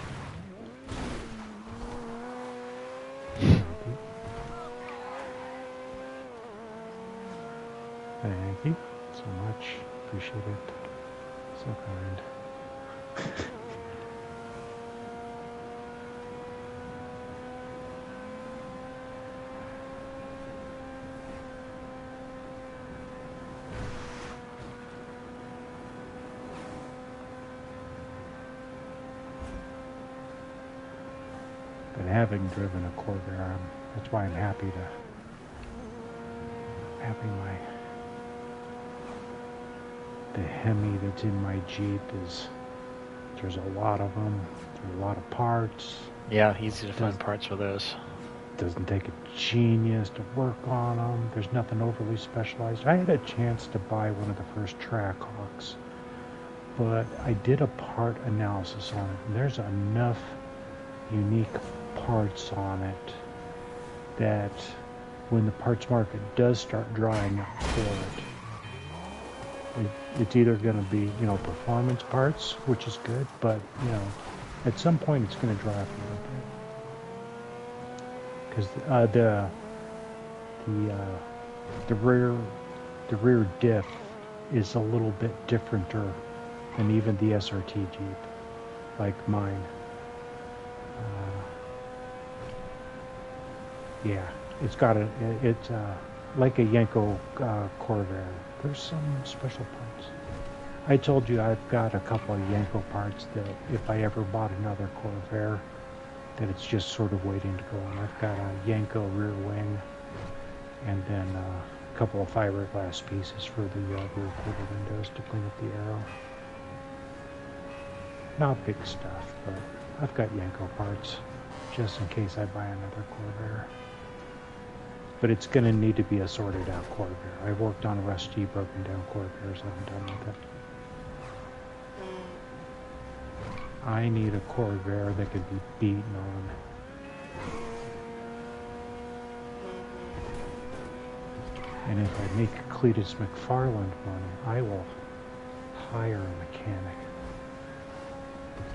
Thank you so much. Appreciate it. So kind. But having driven a Corvair, that's why I'm happy to having the Hemi that's in my Jeep is there's a lot of them. There's a lot of parts. Yeah, easy to find parts for those. Doesn't take a genius to work on them. There's nothing overly specialized. I had a chance to buy one of the first Trackhawks, but I did a part analysis on it, and there's enough unique parts on it that when the parts market does start drying up for it, it's either going to be, performance parts, which is good, but, at some point it's going to dry up a little bit. Because the rear diff is a little bit differenter than even the SRT Jeep, like mine. Yeah, it's like a Yenko Corvair. There's some special parts. I told you I've got a couple of Yenko parts that if I ever bought another Corvair, that it's just sort of waiting to go on. I've got a Yenko rear wing, and then a couple of fiberglass pieces for the rear quarter windows to clean up the aero. Not big stuff, but I've got Yenko parts just in case I buy another Corvair. But it's going to need to be a sorted out Corvair. I've worked on rusty, broken down Corvairs. I'm done with it. I need a Corvair that could be beaten on. And if I make Cletus McFarland money, I will hire a mechanic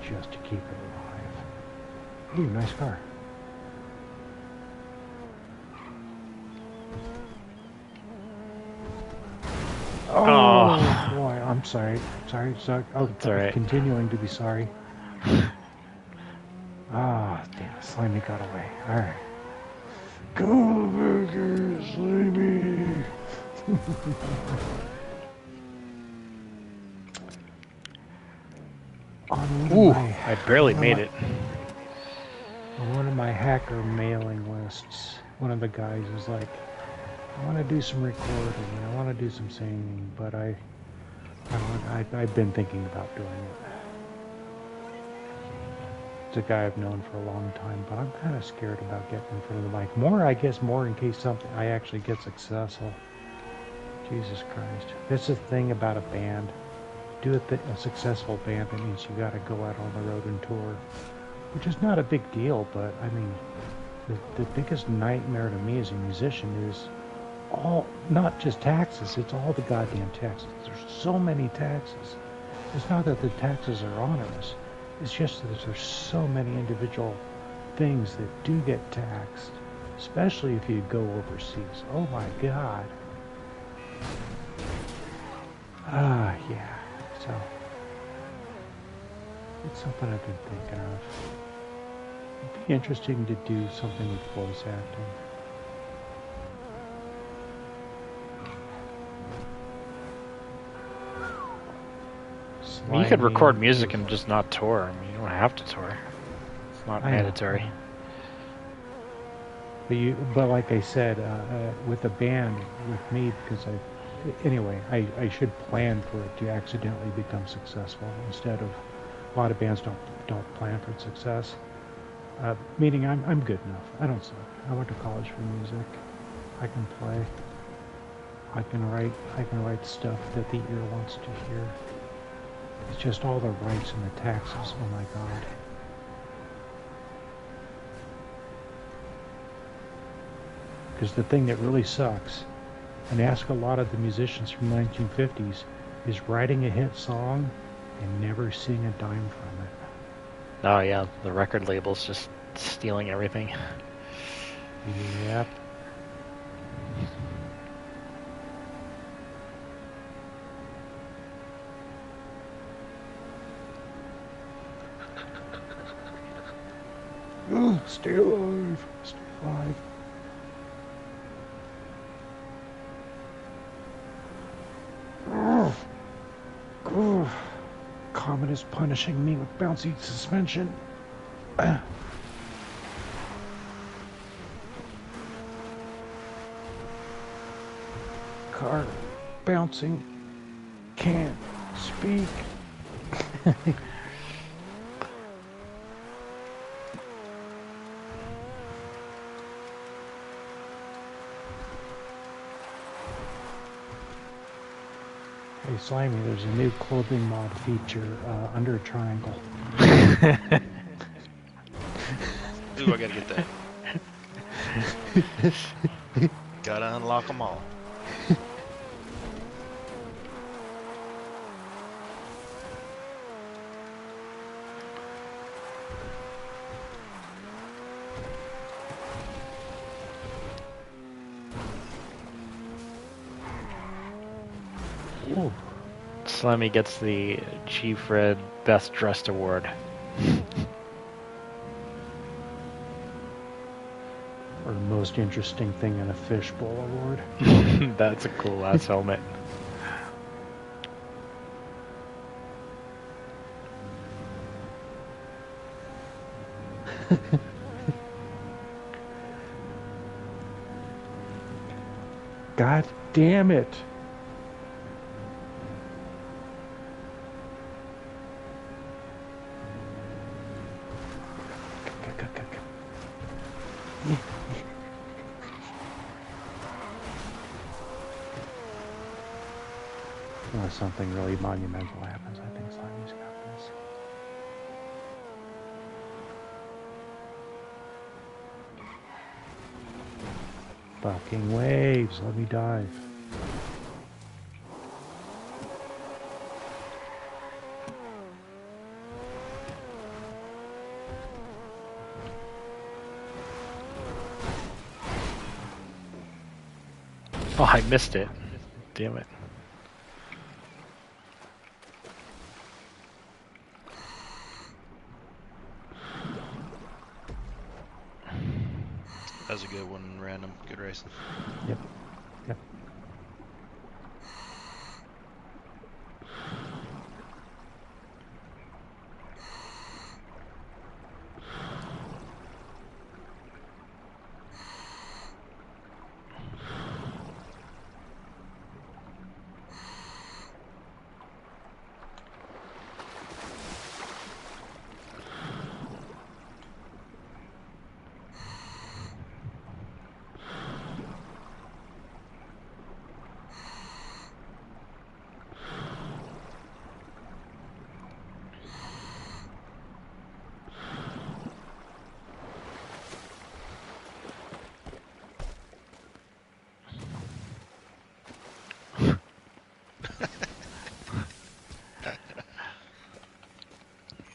just to keep it alive. Ooh, nice car. Oh boy, I'm sorry. Sorry. Oh, it's all right. Continuing to be sorry. Damn, Slimy got away. Alright. Come back here, Slimy. I barely made it. On one of my hacker mailing lists, one of the guys is like, I want to do some recording, I want to do some singing, but I've been thinking about doing it. It's a guy I've known for a long time, but I'm kind of scared about getting in front of the mic. More in case I actually get successful. Jesus Christ. That's the thing about a band. Do a successful band, that means you got to go out on the road and tour, which is not a big deal, but I mean, The biggest nightmare to me as a musician is not just taxes, it's all the goddamn taxes. There's so many taxes. It's not that the taxes are onerous, it's just that there's so many individual things that do get taxed, especially if you go overseas. Oh my god. Yeah. So, it's something I've been thinking of. It'd be interesting to do something with voice acting. You could Slimy record music beautiful. and just not tour. I mean, you don't have to tour. It's not I know. mandatory. But like I said, with a band, with me, because I should plan for it to accidentally become successful instead of a lot of bands don't plan for success. Meaning I'm good enough. I don't suck. I went to college for music. I can play. I can write stuff that the ear wants to hear. It's just all the rights and the taxes. Oh my god. Because the thing that really sucks, and ask a lot of the musicians from the 1950s, is writing a hit song and never seeing a dime from it. Oh yeah, the record label's just stealing everything. Yep. Oh, stay alive. Stay alive. Comet is punishing me with bouncy suspension. Car bouncing. Can't speak. Hey Slimy, there's a new clothing mod feature under a triangle. Ooh, I gotta get that. Gotta unlock them all. Ooh. Slimmy gets the Gfred Best Dressed Award. Or most interesting thing in a fishbowl award. That's a cool ass helmet. God damn it! Unless something really monumental happens, I think Slimy's got this. Fucking waves, let me dive. Oh, I missed it. Damn it. That was a good one, random. Good racing. Yep. Yep.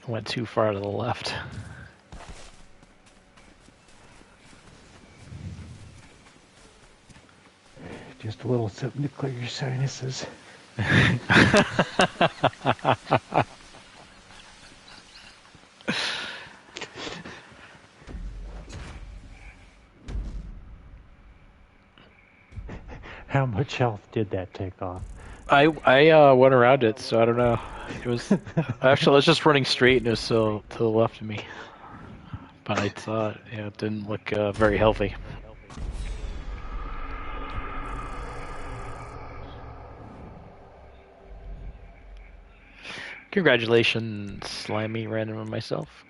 Went too far to the left. Just a little something to clear your sinuses. How much health did that take off? I went around it, so I don't know. It was actually I was just running straight and it was still to the left of me. But I thought it didn't look very healthy. Congratulations, Slimy, Random, and myself.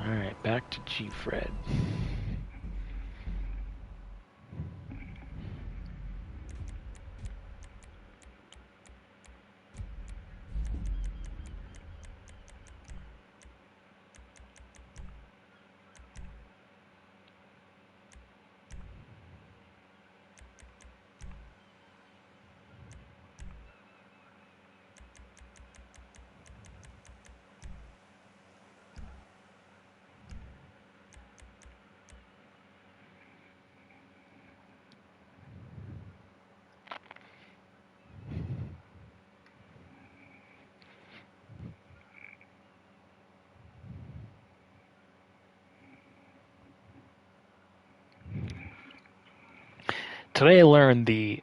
Alright, back to Gfred. Today I learned I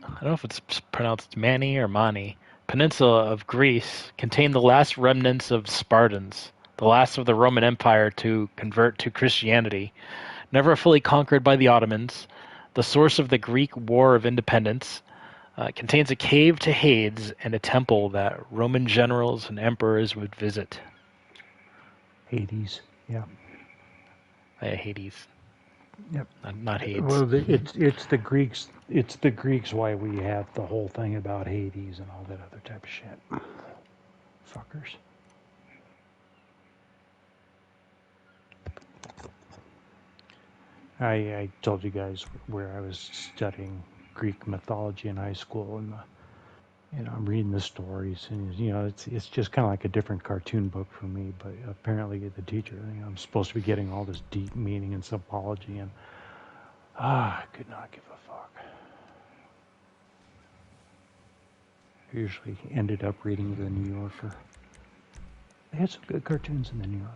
don't know if it's pronounced Mani or Mani, peninsula of Greece contained the last remnants of Spartans, the last of the Roman Empire to convert to Christianity. Never fully conquered by the Ottomans, the source of the Greek War of Independence, contains a cave to Hades and a temple that Roman generals and emperors would visit. Hades, yeah. Hades. Yep. Not Hades. Well, it's the Greeks. It's the Greeks why we have the whole thing about Hades and all that other type of shit. Fuckers. I told you guys where I was studying Greek mythology in high school, and I'm reading the stories, and it's just kind of like a different cartoon book for me. But apparently, the teacher, I'm supposed to be getting all this deep meaning and symbology, and I could not give a fuck. I usually ended up reading the New Yorker. They had some good cartoons in the New Yorker.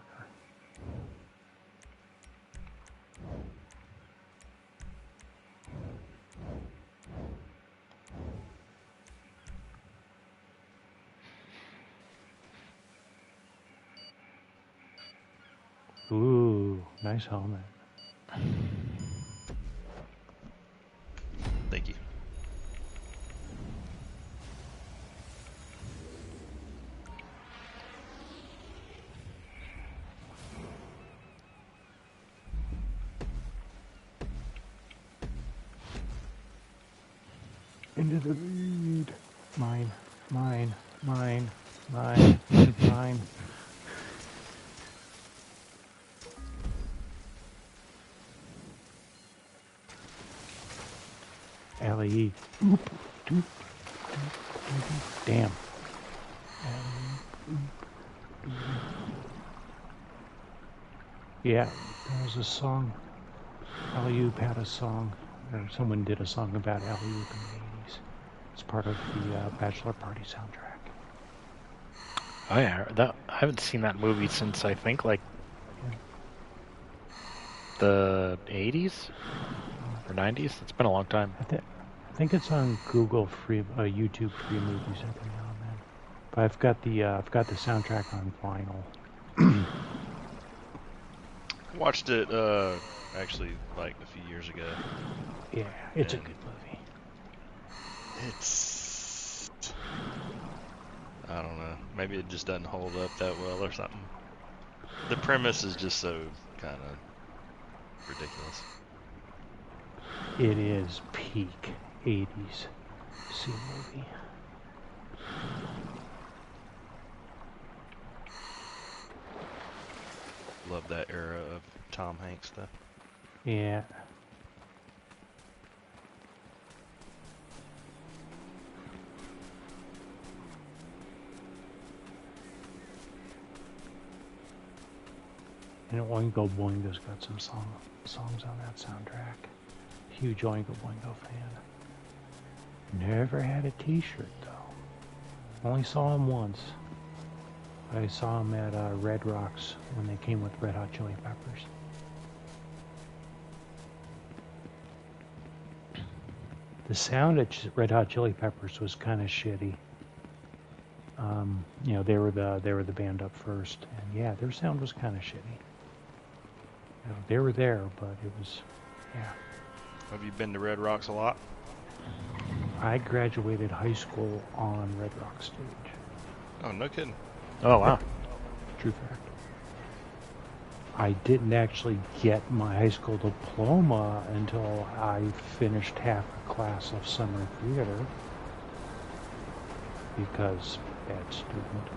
Ooh, nice helmet. Thank you. Into the lead. Mine, mine, mine, mine, mine. LE. Oop, doop, doop. Damn. Yeah, there was a song. Alley-oop had a song, or someone did a song about alley-oop in the 80s. It's part of the Bachelor Party soundtrack. Oh yeah, I haven't seen that movie since I think like the 80s or 90s. It's been a long time. I think it's on Google free, YouTube free movies every now and then. But I've got the soundtrack on vinyl. Watched it actually like a few years ago. Yeah, it's a good movie. It's, I don't know, maybe it just doesn't hold up that well or something. The premise is just so kind of ridiculous. It is peak 80s sea movie. Love that era of Tom Hanks stuff. Yeah. And Oingo Boingo's got some songs on that soundtrack. Huge Oingo Boingo fan. Never had a t-shirt though. Only saw him once. I saw him at Red Rocks when they came with Red Hot Chili Peppers. The sound at Red Hot Chili Peppers was kind of shitty. You know, they were the band up first, and yeah, their sound was kind of shitty. You know, they were there, but it was, yeah. Have you been to Red Rocks a lot? I graduated high school on Red Rock stage. Oh, no kidding. Oh, wow. True fact. I didn't actually get my high school diploma until I finished half a class of summer theater because bad student.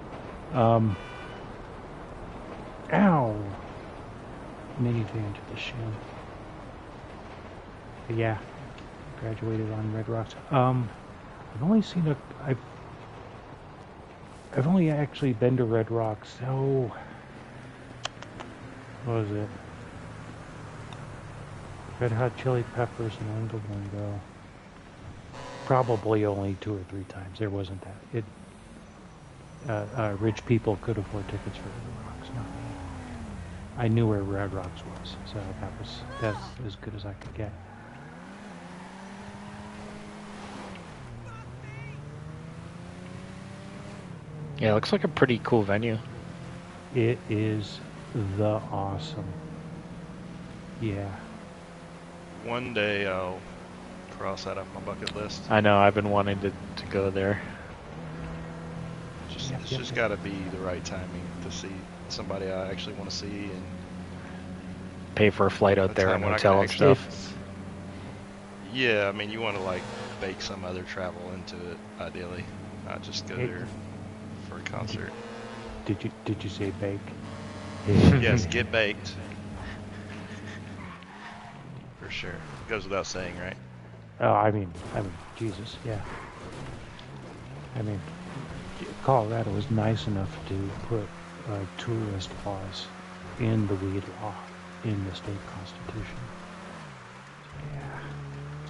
Ow! Minivan to the shin. But yeah, graduated on Red Rocks. I've only seen I've only actually been to Red Rocks. So, what was it? Red Hot Chili Peppers and Oingo Boingo. Probably only 2 or 3 times. There wasn't that. Rich people could afford tickets for Red Rocks, not me. I knew where Red Rocks was, so that's as good as I could get. Yeah, it looks like a pretty cool venue. It is the awesome. Yeah. One day I'll cross that off my bucket list. I know, I've been wanting to go there. It's just got to be the right timing to see somebody I actually want to see, and Pay for a flight out a there time and when I hotel can and actually- stuff. yeah, I mean, you want to like bake some other travel into it, ideally, not just go there for a concert. Did you say bake? Yes, get baked. For sure. Goes without saying, right? Oh, I mean, Jesus, yeah. I mean, Colorado was nice enough to put tourist laws in the weed law in the state constitution. Yeah.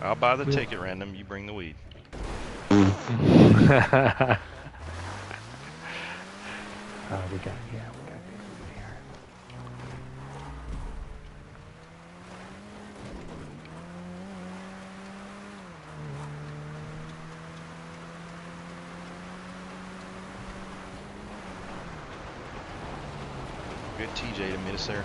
I'll buy the ticket, random. You bring the weed. We got good food here. Good TJ to meet us there.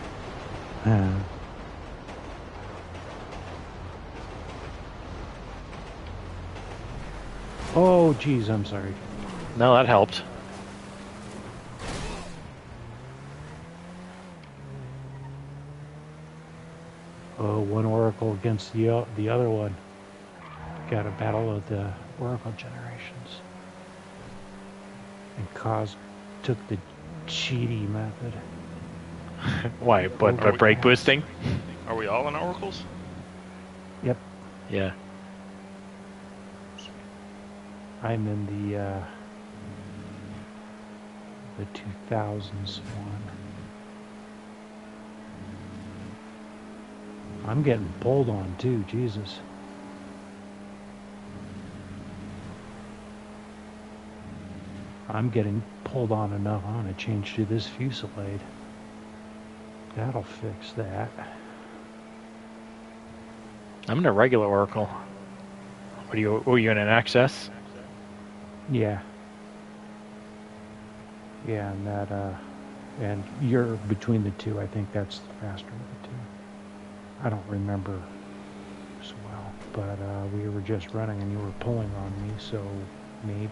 Oh, geez, I'm sorry. No, that helped. Oh, one Oracle against the other one. Got a battle of the Oracle generations. And Kaz took the cheaty method. Why? But by break boosting? Are we all in oracles? Yep, Yeah. I'm in the 2000s one. I'm getting pulled on too, Jesus. I'm getting pulled on enough. I'm gonna change to this Fusillade. That'll fix that. I'm in a regular Oracle. Were you in an access? Yeah. Yeah, and that and you're between the two. I think that's the faster of the two. I don't remember so well, but we were just running and you were pulling on me, so maybe.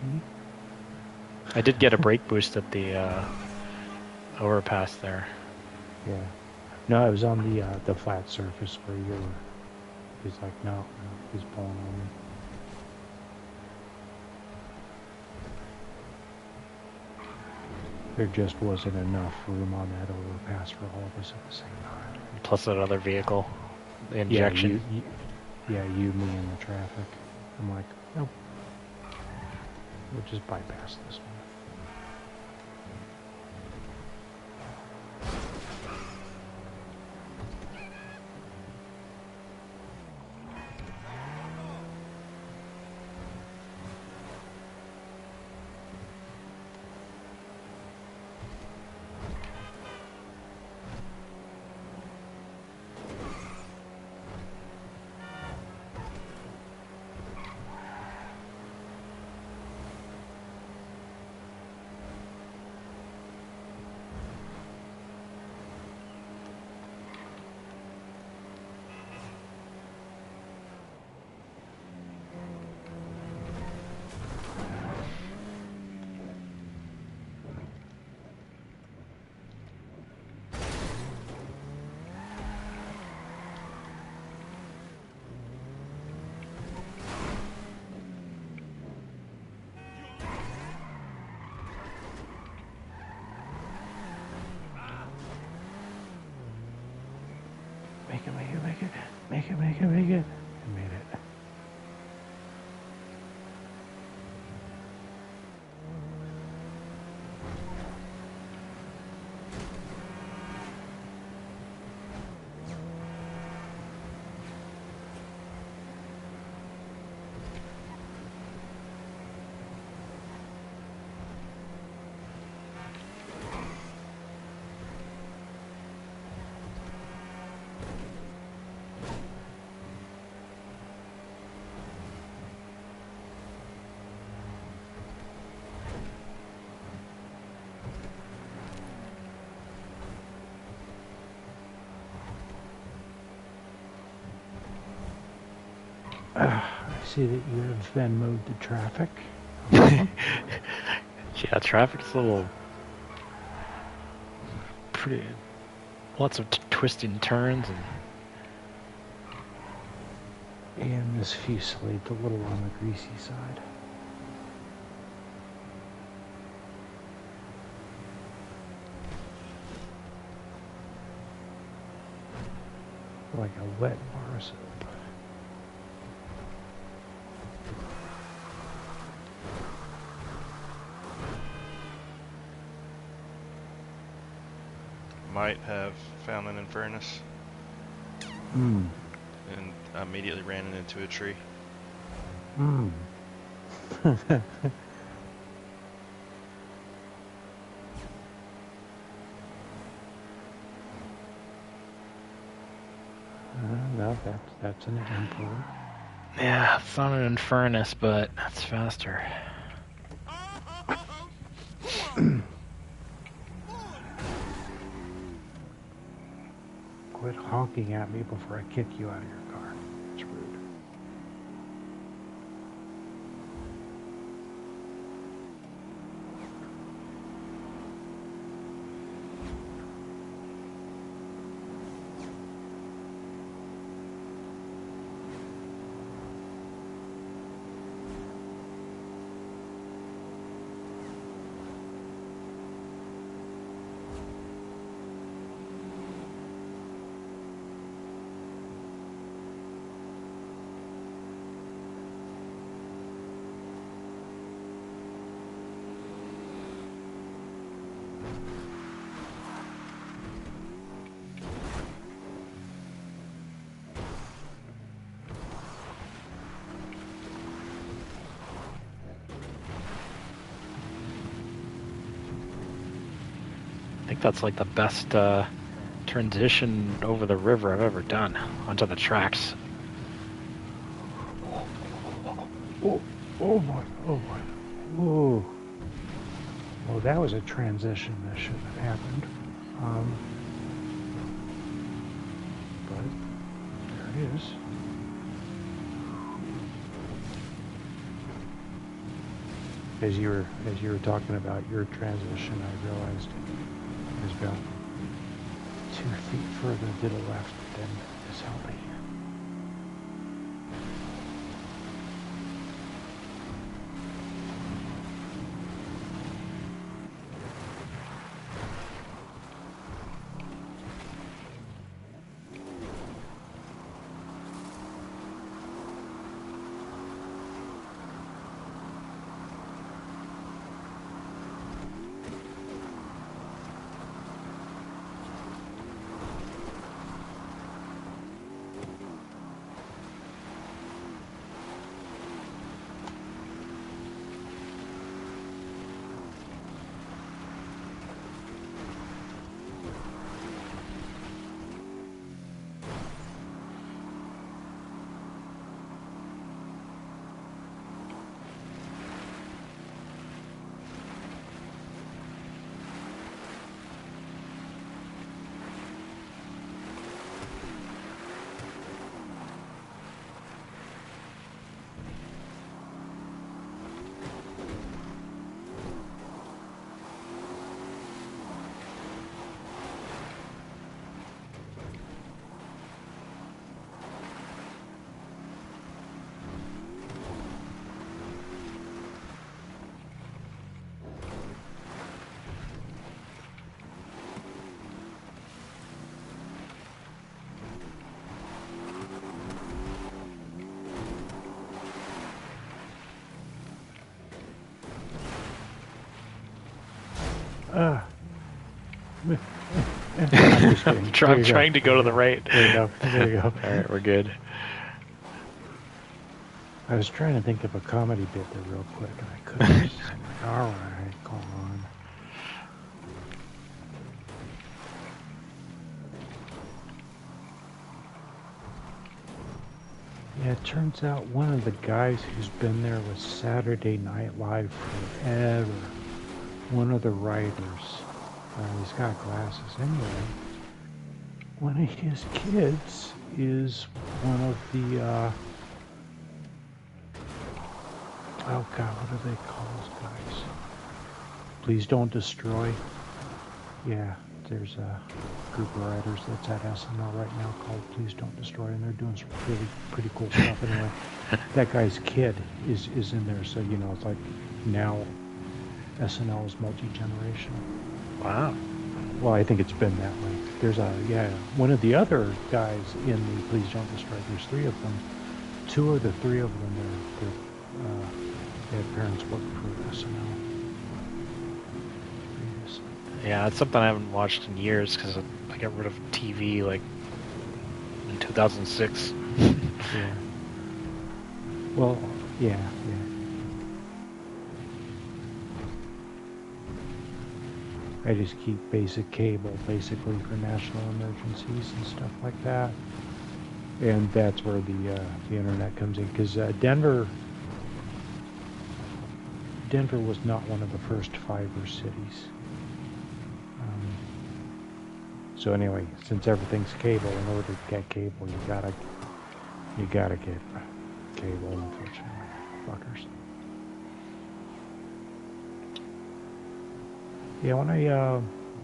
I did get a brake boost at the overpass there. Yeah. No, it was on the flat surface where you're. He's like, no, He's pulling on me. There just wasn't enough room on that overpass for all of us at the same time. Plus that other vehicle, the injection. Yeah, you, me, and the traffic. I'm like, nope. We'll just bypass this one. Make it. I made it. I see that you have Venmo'd the traffic. Yeah, traffic's a little pretty. Lots of twisting turns And this Fusilade a little on the greasy side. Like a wet bar of soap. Might have found an Infernus Hmm. and immediately ran it into a tree. Hmm. No, that's an Emperor. yeah, it's not an Infernus, but that's faster. Quit honking at me before I kick you out of your car. It's rude. I think that's like the best transition over the river I've ever done onto the tracks. Oh boy, oh boy. Oh. Well, that was a transition that shouldn't have happened. But there it is. As you were talking about your transition, I realized it was about 2 feet further to the left than is healthy. I'm just kidding. I'm There you go. trying to go to the right. There you go. There you go. Alright, we're good. I was trying to think of a comedy bit there real quick, and I couldn't. Just like, all right, go on. Yeah, it turns out one of the guys who's been there with Saturday Night Live forever, one of the writers, he's got glasses anyway, one of his kids is one of the, oh god, what do they call those guys? Please Don't Destroy. Yeah, there's a group of writers that's at SNL right now called Please Don't Destroy, and they're doing some really pretty cool stuff anyway. That guy's kid is in there, so you know, it's like now SNL is multi-generational. Wow. Well, I think it's been that way. There's one of the other guys in the Please Don't Destroy, there's three of them. Two of the three of them, their parents worked for SNL. Yeah, it's something I haven't watched in years because I got rid of TV like in 2006. Yeah. Well, yeah. I just keep basic cable, basically, for national emergencies and stuff like that. And that's where the internet comes in, because Denver was not one of the first fiber cities. So anyway, since everything's cable, in order to get cable, you gotta get cable, unfortunately, fuckers. Yeah,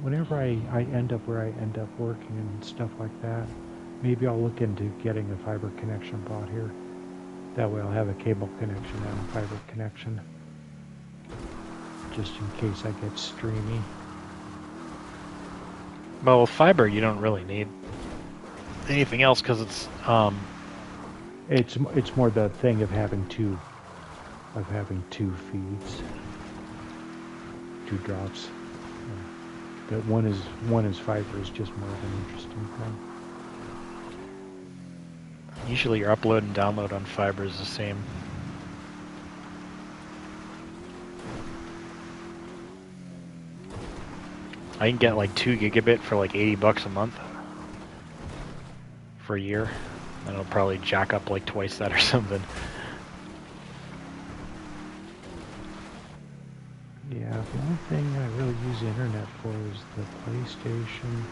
whenever I end up where I end up working and stuff like that, maybe I'll look into getting a fiber connection brought here. That way I'll have a cable connection and a fiber connection, just in case I get streamy. Well, with fiber, you don't really need anything else because It's more the thing of having two feeds, two drops. That one is fiber is just more of an interesting thing. usually your upload and download on fiber is the same. I can get like 2 gigabit for like $80 a month for a year. And it'll probably jack up like twice that or something. Yeah, the only thing I really use the internet for is the PlayStation.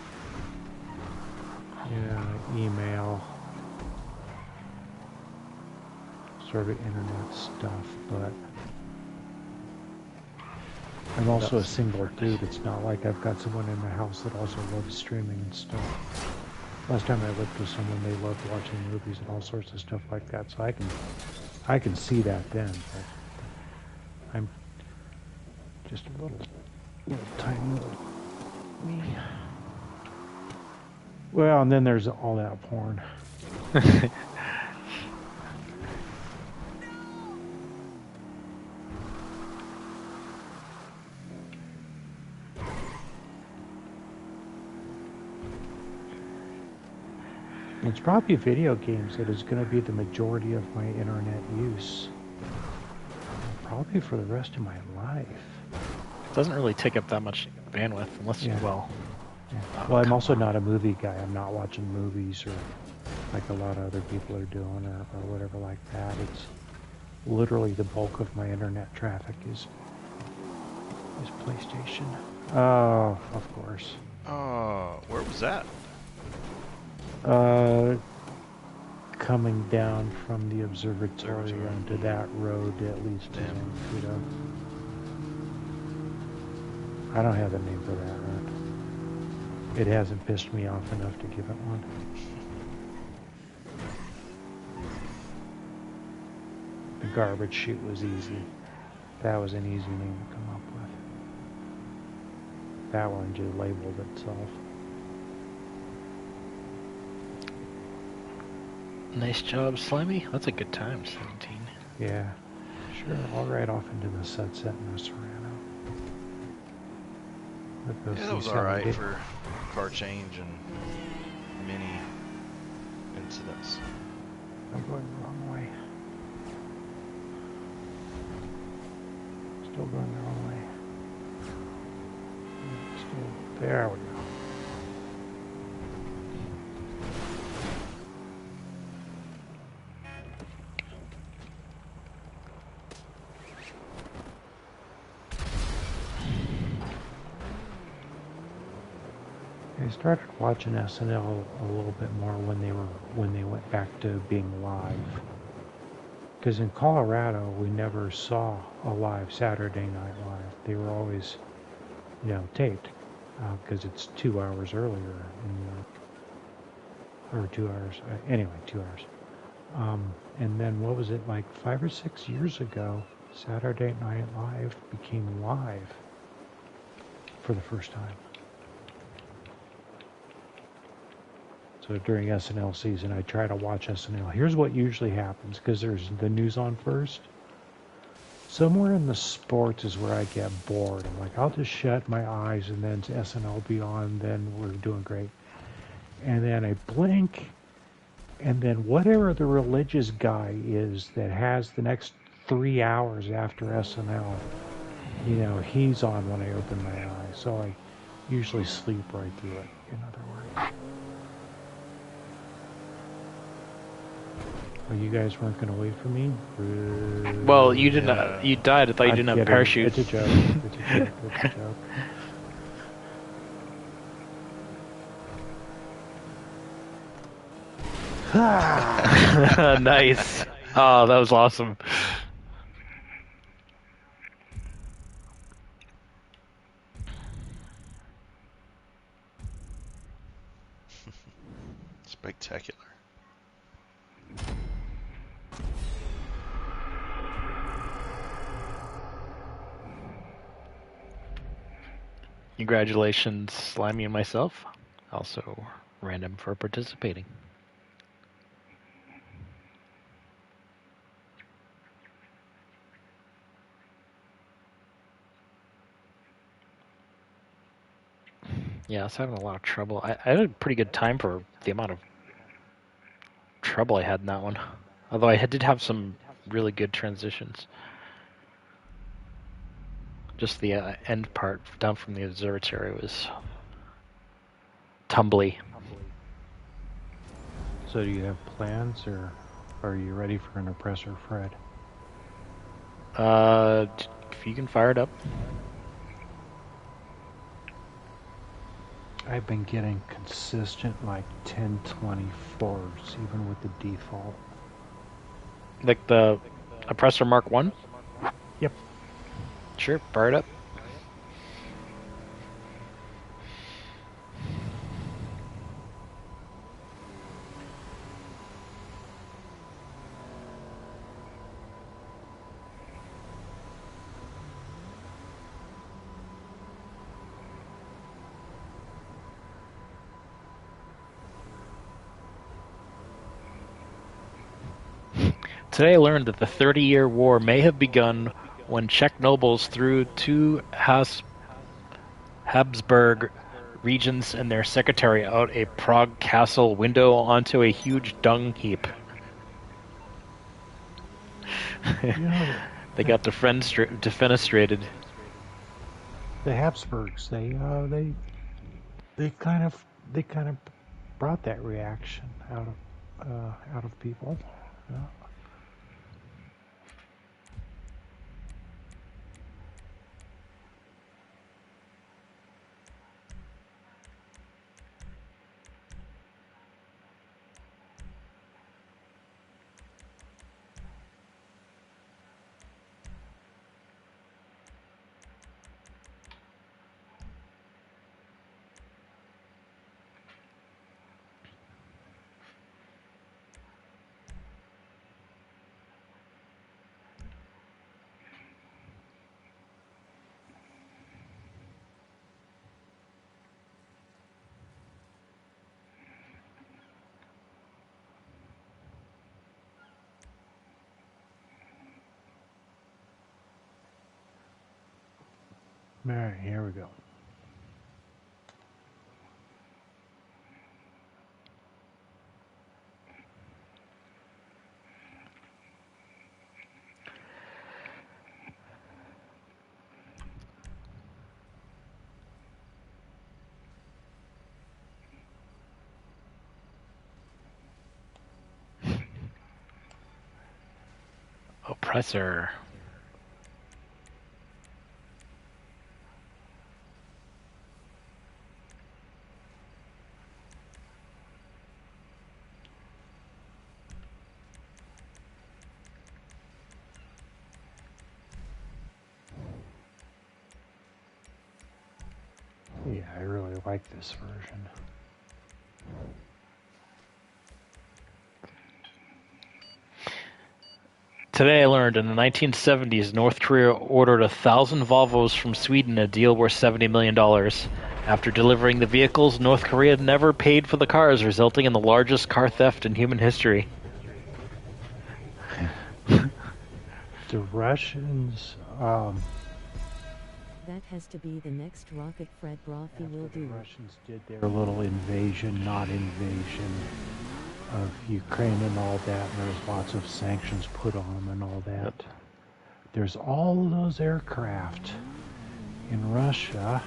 Yeah, email. Sort of internet stuff, but I'm also a single dude. It's not like I've got someone in my house that also loves streaming and stuff. Last time I lived with someone, they loved watching movies and all sorts of stuff like that, so I can see that then, but I'm just a little tiny little me. Well, and then there's all that porn. It's probably video games that is going to be the majority of my internet use. Probably for the rest of my life. It doesn't really take up that much bandwidth unless, Yeah. well... Yeah. Well, I'm also not a movie guy. I'm not watching movies or like a lot of other people are doing or whatever like that. It's literally the bulk of my internet traffic is PlayStation. Oh, of course. Where was that? Coming down from the observatory onto that road, at least 10 feet up. I don't have a name for that road. It hasn't pissed me off enough to give it one. The garbage chute was easy. That was an easy name to come up with. That one just labeled itself. Nice job, Slimy. That's a good time, 17. Yeah, sure. I'll ride off into the sunset in a Serrano. Let's go Yeah, that see was Sally. alright for car change and many incidents. I'm going the wrong way. Still going the wrong way. Still, there we go. I started watching SNL a little bit more when they went back to being live. Because in Colorado, we never saw a live Saturday Night Live. They were always, taped, because it's 2 hours earlier in New York, or 2 hours. Anyway, 2 hours. And then what was it, like 5 or 6 years ago? Saturday Night Live became live for the first time. So during SNL season, I try to watch SNL. Here's what usually happens, because there's the news on first. Somewhere in the sports is where I get bored. I'm like, I'll just shut my eyes and then SNL will be on, then we're doing great. And then I blink, and then whatever the religious guy is that has the next 3 hours after SNL, he's on when I open my eyes. So I usually sleep right through it, in other words. Oh, you guys weren't going to wait for me? Well, you didn't. Yeah. You died. I thought you didn't have a parachute. It's a joke. It's a joke. It's a joke. Nice. Oh, that was awesome. Spectacular. Congratulations, Slimy and myself. Also, random for participating. Yeah, I was having a lot of trouble. I had a pretty good time for the amount of trouble I had in that one. Although I did have some really good transitions. Just the end part down from the observatory was tumbly. So do you have plans, or are you ready for an oppressor, Fred? If you can fire it up. I've been getting consistent like 1024s, even with the default. Like the Oppressor Mark 1? Yep. Sure, fire it up. Today I learned that the 30-Year War may have begun when Czech nobles threw two Habsburg regents and their secretary out a Prague castle window onto a huge dung heap. They got defenestrated. The Habsburgs, they kind of brought that reaction out of people. Yeah. All right, here we go. oppressor. Yeah, I really like this version. Today I learned in the 1970s, North Korea ordered 1,000 Volvos from Sweden, a deal worth $70 million. After delivering the vehicles, North Korea never paid for the cars, resulting in the largest car theft in human history. The Russians, That has to be the next rocket Fred Brophy will after the do. Russians did their little invasion, not invasion of Ukraine and all that, and there's lots of sanctions put on them and all that. Yep. There's all those aircraft in Russia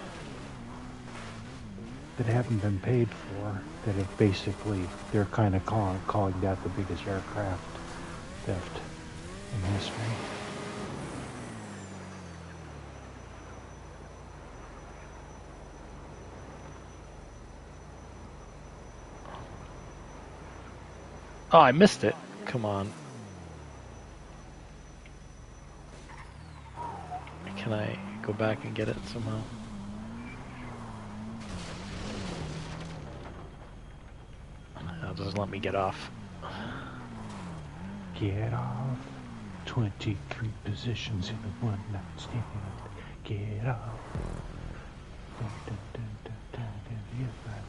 that haven't been paid for, that have basically, they're kind of calling that the biggest aircraft theft in history. Oh, I missed it. Come on. Can I go back and get it somehow? That doesn't let me get off. Get off. 23 positions in the one night stand. Get off. Dun, dun, dun, dun, dun, dun, yes, my man.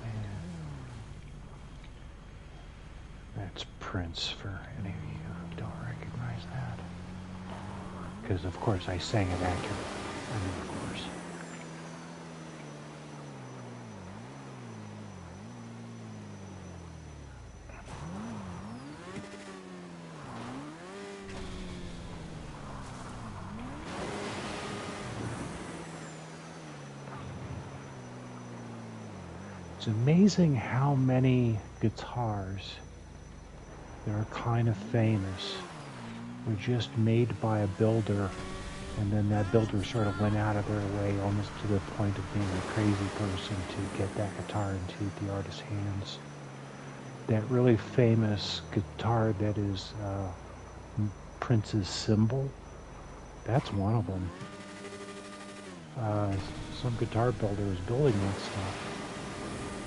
That's Prince for any of you who don't recognize that. Because of course I sang it accurately. I mean, of course. It's amazing how many guitars that are kind of famous were just made by a builder, and then that builder sort of went out of their way almost to the point of being a crazy person to get that guitar into the artist's hands. That really famous guitar that is Prince's symbol, that's one of them. Some guitar builder was building that stuff.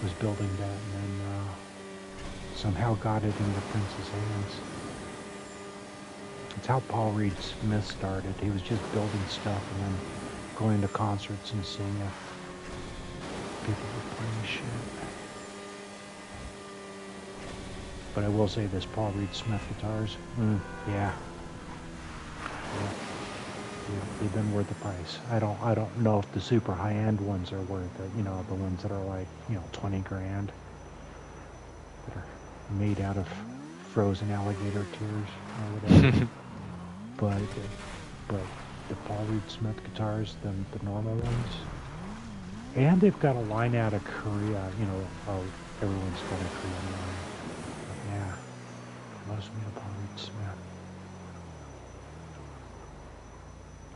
Was building that and then somehow got it into Prince's hands. It's how Paul Reed Smith started. He was just building stuff and then going to concerts and seeing if people were playing shit. But I will say this, Paul Reed Smith guitars, yeah. They've been worth the price. I don't know if the super high-end ones are worth it. You know, the ones that are like, 20 grand. That are made out of frozen alligator tears or whatever. but the Paul Reed Smith guitars, the normal ones. And they've got a line out of Korea, everyone's got a Korean line. But yeah, it must be a Paul Reed Smith.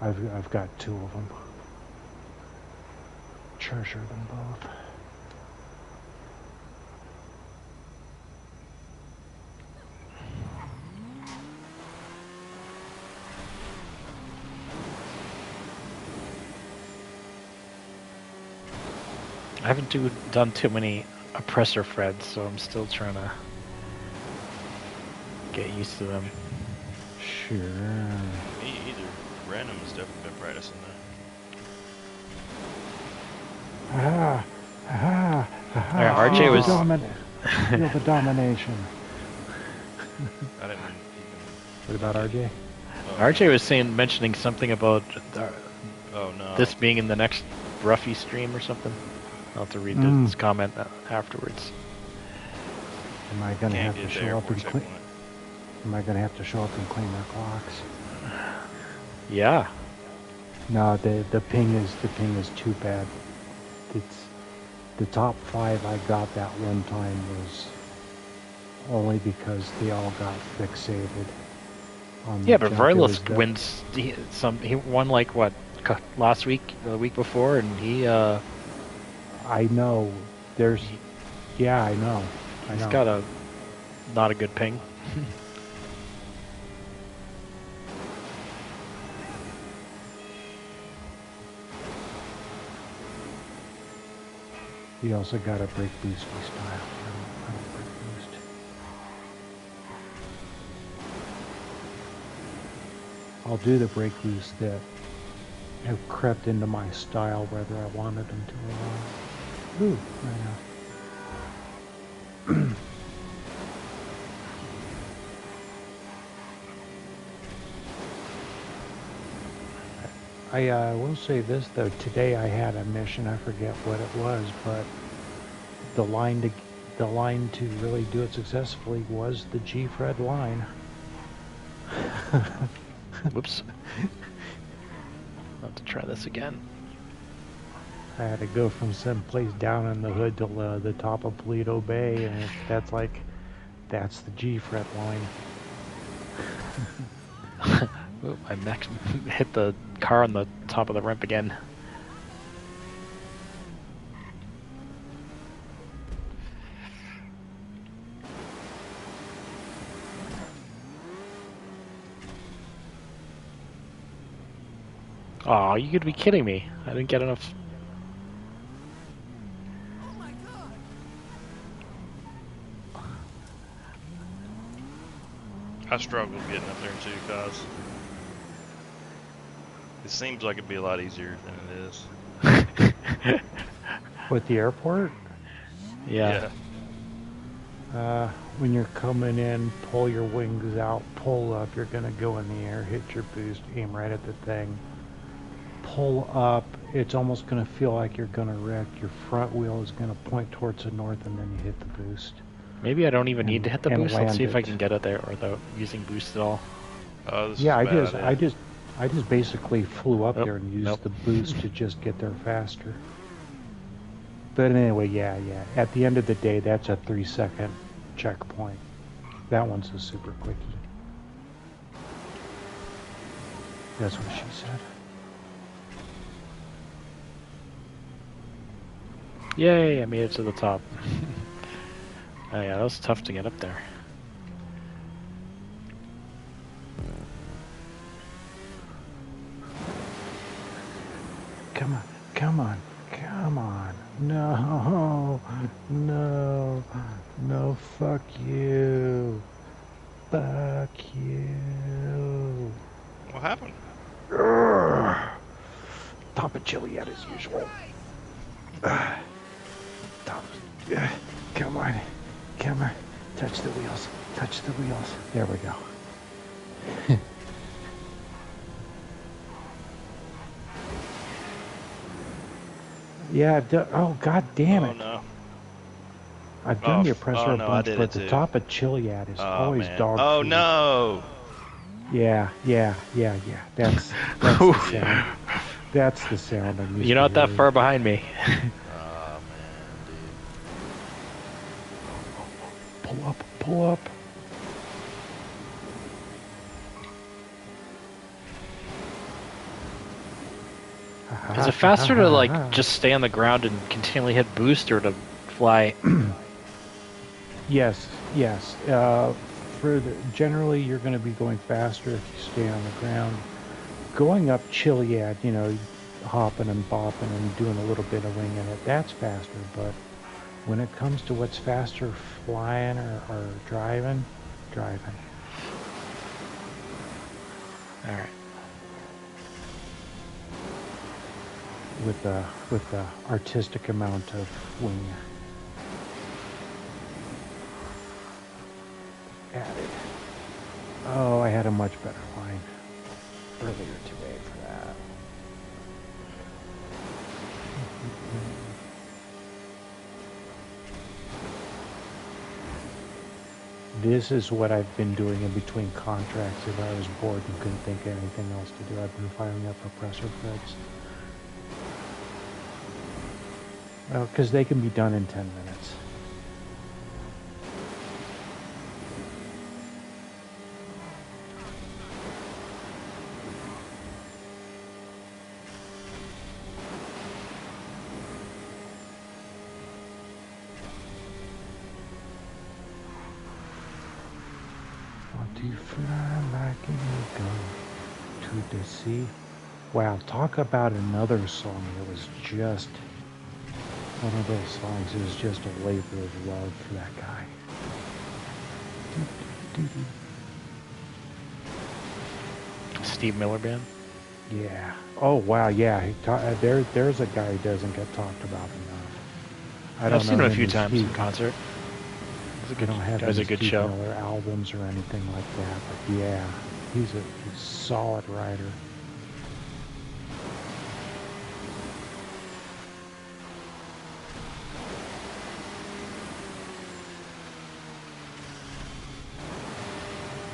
I've got two of them. Treasure them both. I haven't done too many oppressor Freds, so I'm still trying to get used to them. Sure. Me either. Random has definitely been practicing that. Alright, RJ was... Feel the domination. I didn't even... What about RJ? RJ was mentioning something about Oh no. this being in the next Ruffy stream or something. I'll have to read this comment afterwards. Am I gonna Can't have to get show there up and for clean? checkpoint. Am I gonna have to show up and clean their clocks? Yeah. No, the ping is too bad. It's the top 5 I got that one time was only because they all got fixated. on the Yeah, but junk. It was Varlas the, wins. He won like what last week, the week before, and I know. There's. he Yeah, I know. I he's know. got a not a good ping. He also got a brake boosty style. I don't brake boost. I'll do the brake boost that have crept into my style whether I wanted them to or not. Ooh, I know. I will say this though, today I had a mission, I forget what it was, but the line to really do it successfully was the Gfred line. Whoops. I'll have to try this again. I had to go from some place down in the hood to the top of Paleto Bay, and that's the Gfred line. Ooh, I hit the car on the top of the ramp again. Oh, you could be kidding me. I didn't get enough. I struggled getting up there too, cause it seems like it'd be a lot easier than it is. With the airport? Yeah. When you're coming in, pull your wings out, pull up, you're gonna go in the air, hit your boost, aim right at the thing. Pull up, it's almost gonna feel like you're gonna wreck. Your front wheel is gonna point towards the north, and then you hit the boost. Maybe I don't even need to hit the boost. Let's see if I it. can get it there without using boost at all. Oh, Yeah, I just basically flew up there and used nope. the boost to just get there faster. But anyway, yeah. At the end of the day, that's a 3-second checkpoint. That one's a super quickie. That's what she said. Yay, I made it to the top. Oh yeah, that was tough to get up there. Come on, come on, come on. No, no, no, fuck you. Fuck you. What happened? Urgh. Top of chili as usual. Top. Come on, come on. Touch the wheels, touch the wheels. There we go. Yeah, oh god damn it. Oh no. I've done the oppressor a no, bunch, I did but it the too. top of Chiliad is always man. dog Oh food. no. Yeah. That's the sound. That's the sound I'm used to You're not that hearing. far behind me. Oh man, dude. Pull up. Is it faster to like just stay on the ground and continually hit boost, or to fly? Yes. Generally, you're going to be going faster if you stay on the ground. Going up Chiliad, hopping and bopping and doing a little bit of winging it, that's faster. But when it comes to what's faster, flying or driving. All right. With the artistic amount of wing added. Oh, I had a much better line earlier today for that. This is what I've been doing in between contracts. If I was bored and couldn't think of anything else to do, I've been firing up oppressor threads. Well, because they can be done in 10 minutes. Fly like an eagle to the sea. Wow, talk about another song that was just one of those songs. It was just a labor of love for that guy. Steve Miller Band. Yeah. Oh wow. Yeah. There's a guy who doesn't get talked about enough. I don't I've seen know him a him few as times in Steve. concert. I don't have Does any a good Steve show. Miller albums or anything like that, but yeah, he's a solid writer.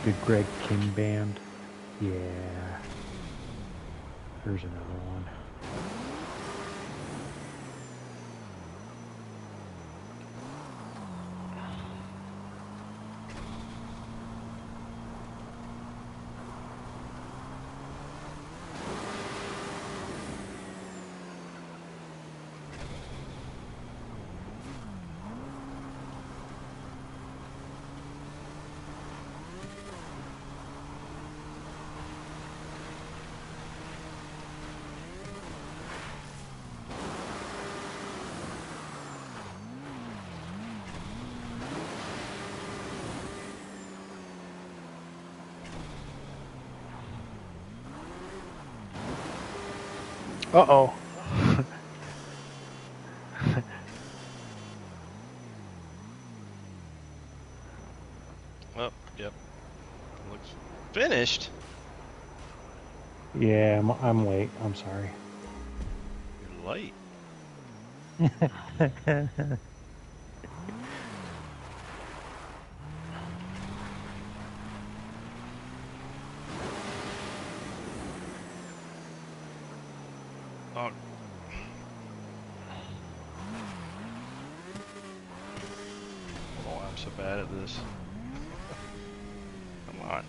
The Greg King Band. Yeah. There's another one. Uh-oh. Oh, yep. Looks finished. Yeah, I'm late. I'm sorry. You're late. Oh. I don't know why I'm so bad at this. Come on.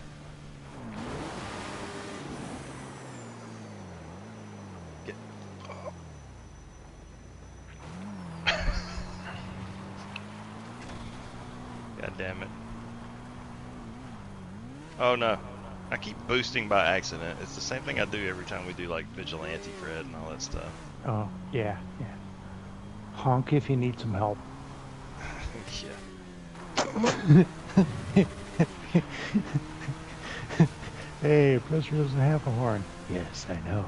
Get. Oh. God damn it. Oh no. I keep boosting by accident. It's the same thing I do every time we do like Vigilante Fred and all that stuff. Oh, yeah, yeah. Honk if you need some help. Yeah. Hey, Pressure doesn't have a horn. Yes, I know.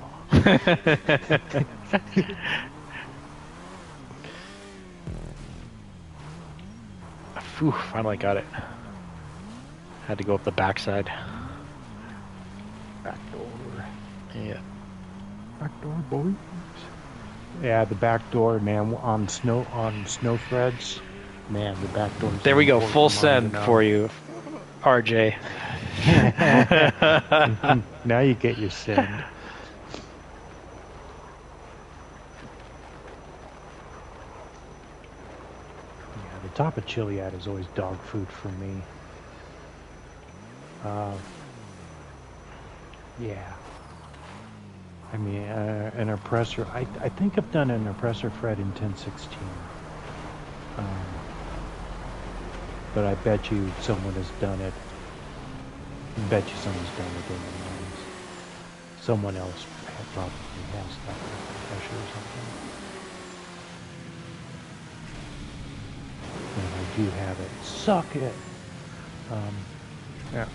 Phew, finally got it. Had to go up the backside. Back door. Yeah. Back door, boys. Yeah, the back door, man. On snow threads, man. The back door. There we go. Full send for you, RJ. Now you get your send. Yeah, the top of Chiliad is always dog food for me. Yeah. I mean, an oppressor. I think I've done an oppressor Fred in 1016. But I bet you someone has done it. I bet you someone's done it in the mines. Someone else probably has that pressure or something. And I do have it. Suck it. Yeah.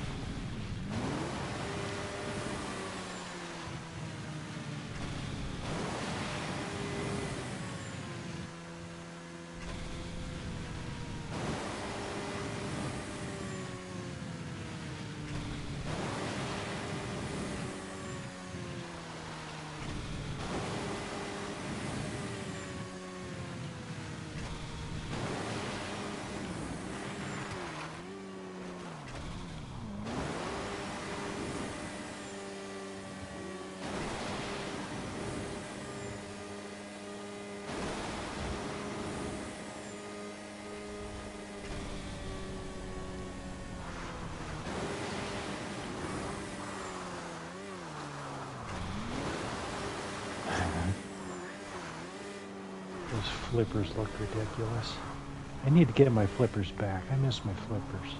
Those flippers look ridiculous. I need to get my flippers back. I miss my flippers.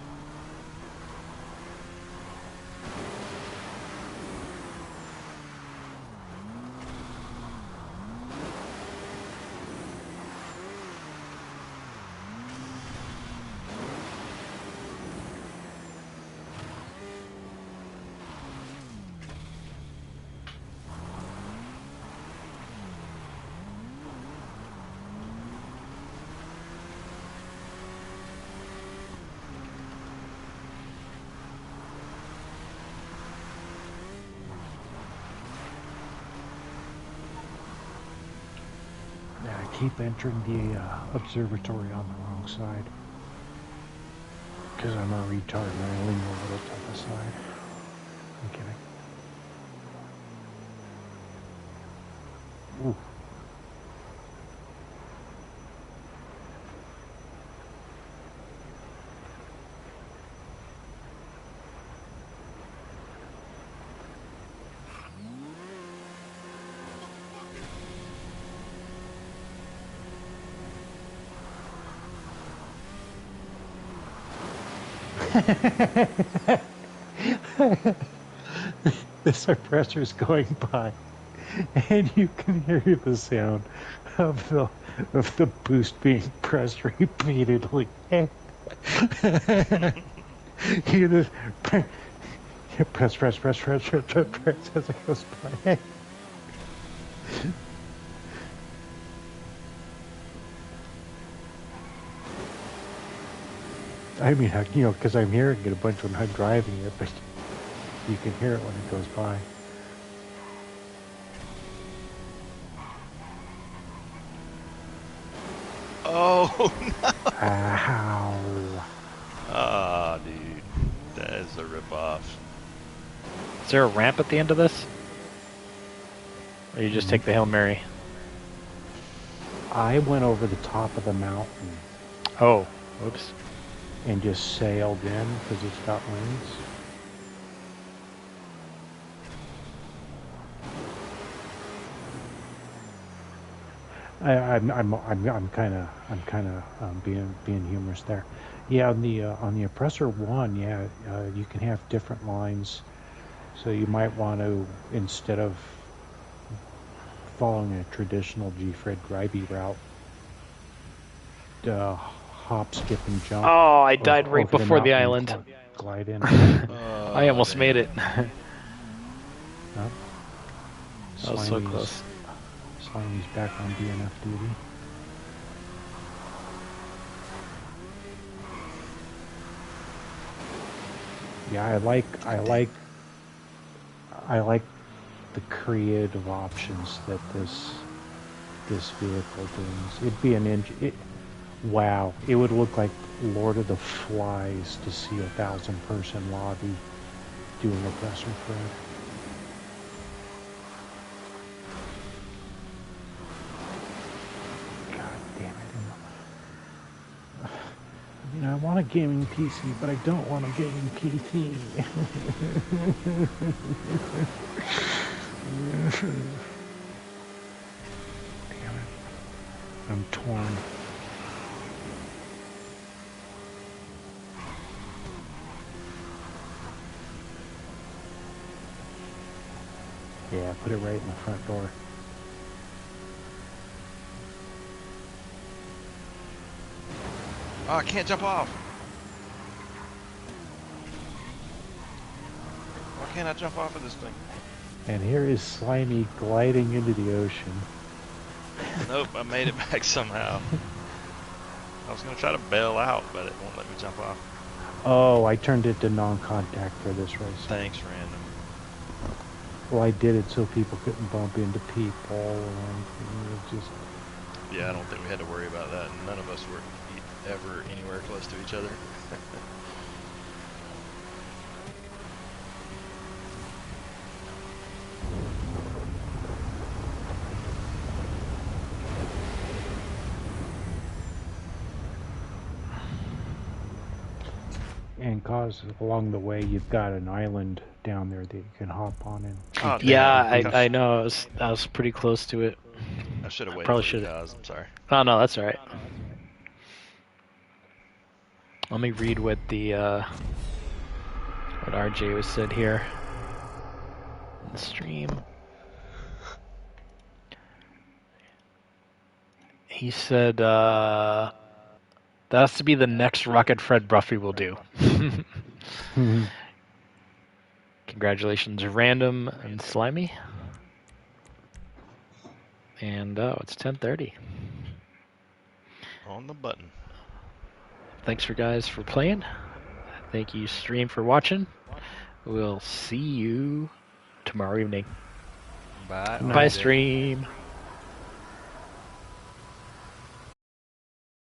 Yeah, I keep entering the observatory on the wrong side. Because I'm a retard and I lean a little to the side. I'm kidding. Ooh. The suppressor's going by, and you can hear the sound of the boost being pressed repeatedly. You just press as it goes by. I mean, because I'm hearing it a bunch when I'm driving it, but you can hear it when it goes by. Oh, no. Ow. Ah, dude. That is a ripoff. Is there a ramp at the end of this? Or you just take the Hail Mary? I went over the top of the mountain Oh, whoops. and just sailed in because it's got wings. I'm kind of being humorous there. Yeah, on the oppressor one, yeah, you can have different lines. So you might want to, instead of following a traditional Gfred Gryby route, hop, skip, and jump. Oh, I died right over before the mountain island. and glide in. I almost damn. made it. Huh? That was so close. Slimy's back on DNF duty. Yeah, I like the creative options that this vehicle brings. It'd be an engine. Wow, it would look like Lord of the Flies to see 1,000-person lobby doing Oppressor Fred. God damn it. I mean, I want a gaming PC, but I don't want a gaming PC. Damn it. I'm torn. Yeah, put it right in the front door. Oh, I can't jump off. Why can't I jump off of this thing? And here is Slimy gliding into the ocean. Nope, I made it back somehow. I was going to try to bail out, but it won't let me jump off. Oh, I turned it to non-contact for this race. Thanks, random. Well, I did it so people couldn't bump into people and just... Yeah, I don't think we had to worry about that. None of us were ever anywhere close to each other. And cause along the way, you've got an island down there that you can hop on and... Oh, Yeah, damn. I know. I was pretty close to it. I should have waited Probably for should the have. cause. I'm sorry. Oh, no, that's alright. Let me read what the, what RJ was said here in the stream. He said, that has to be the next Rocket Fred Bruffy will do. Congratulations, Random and Slimy. And, it's 10:30. On the button. Thanks for guys for playing. Thank you, stream, for watching. We'll see you tomorrow evening. Bye. Bye, stream.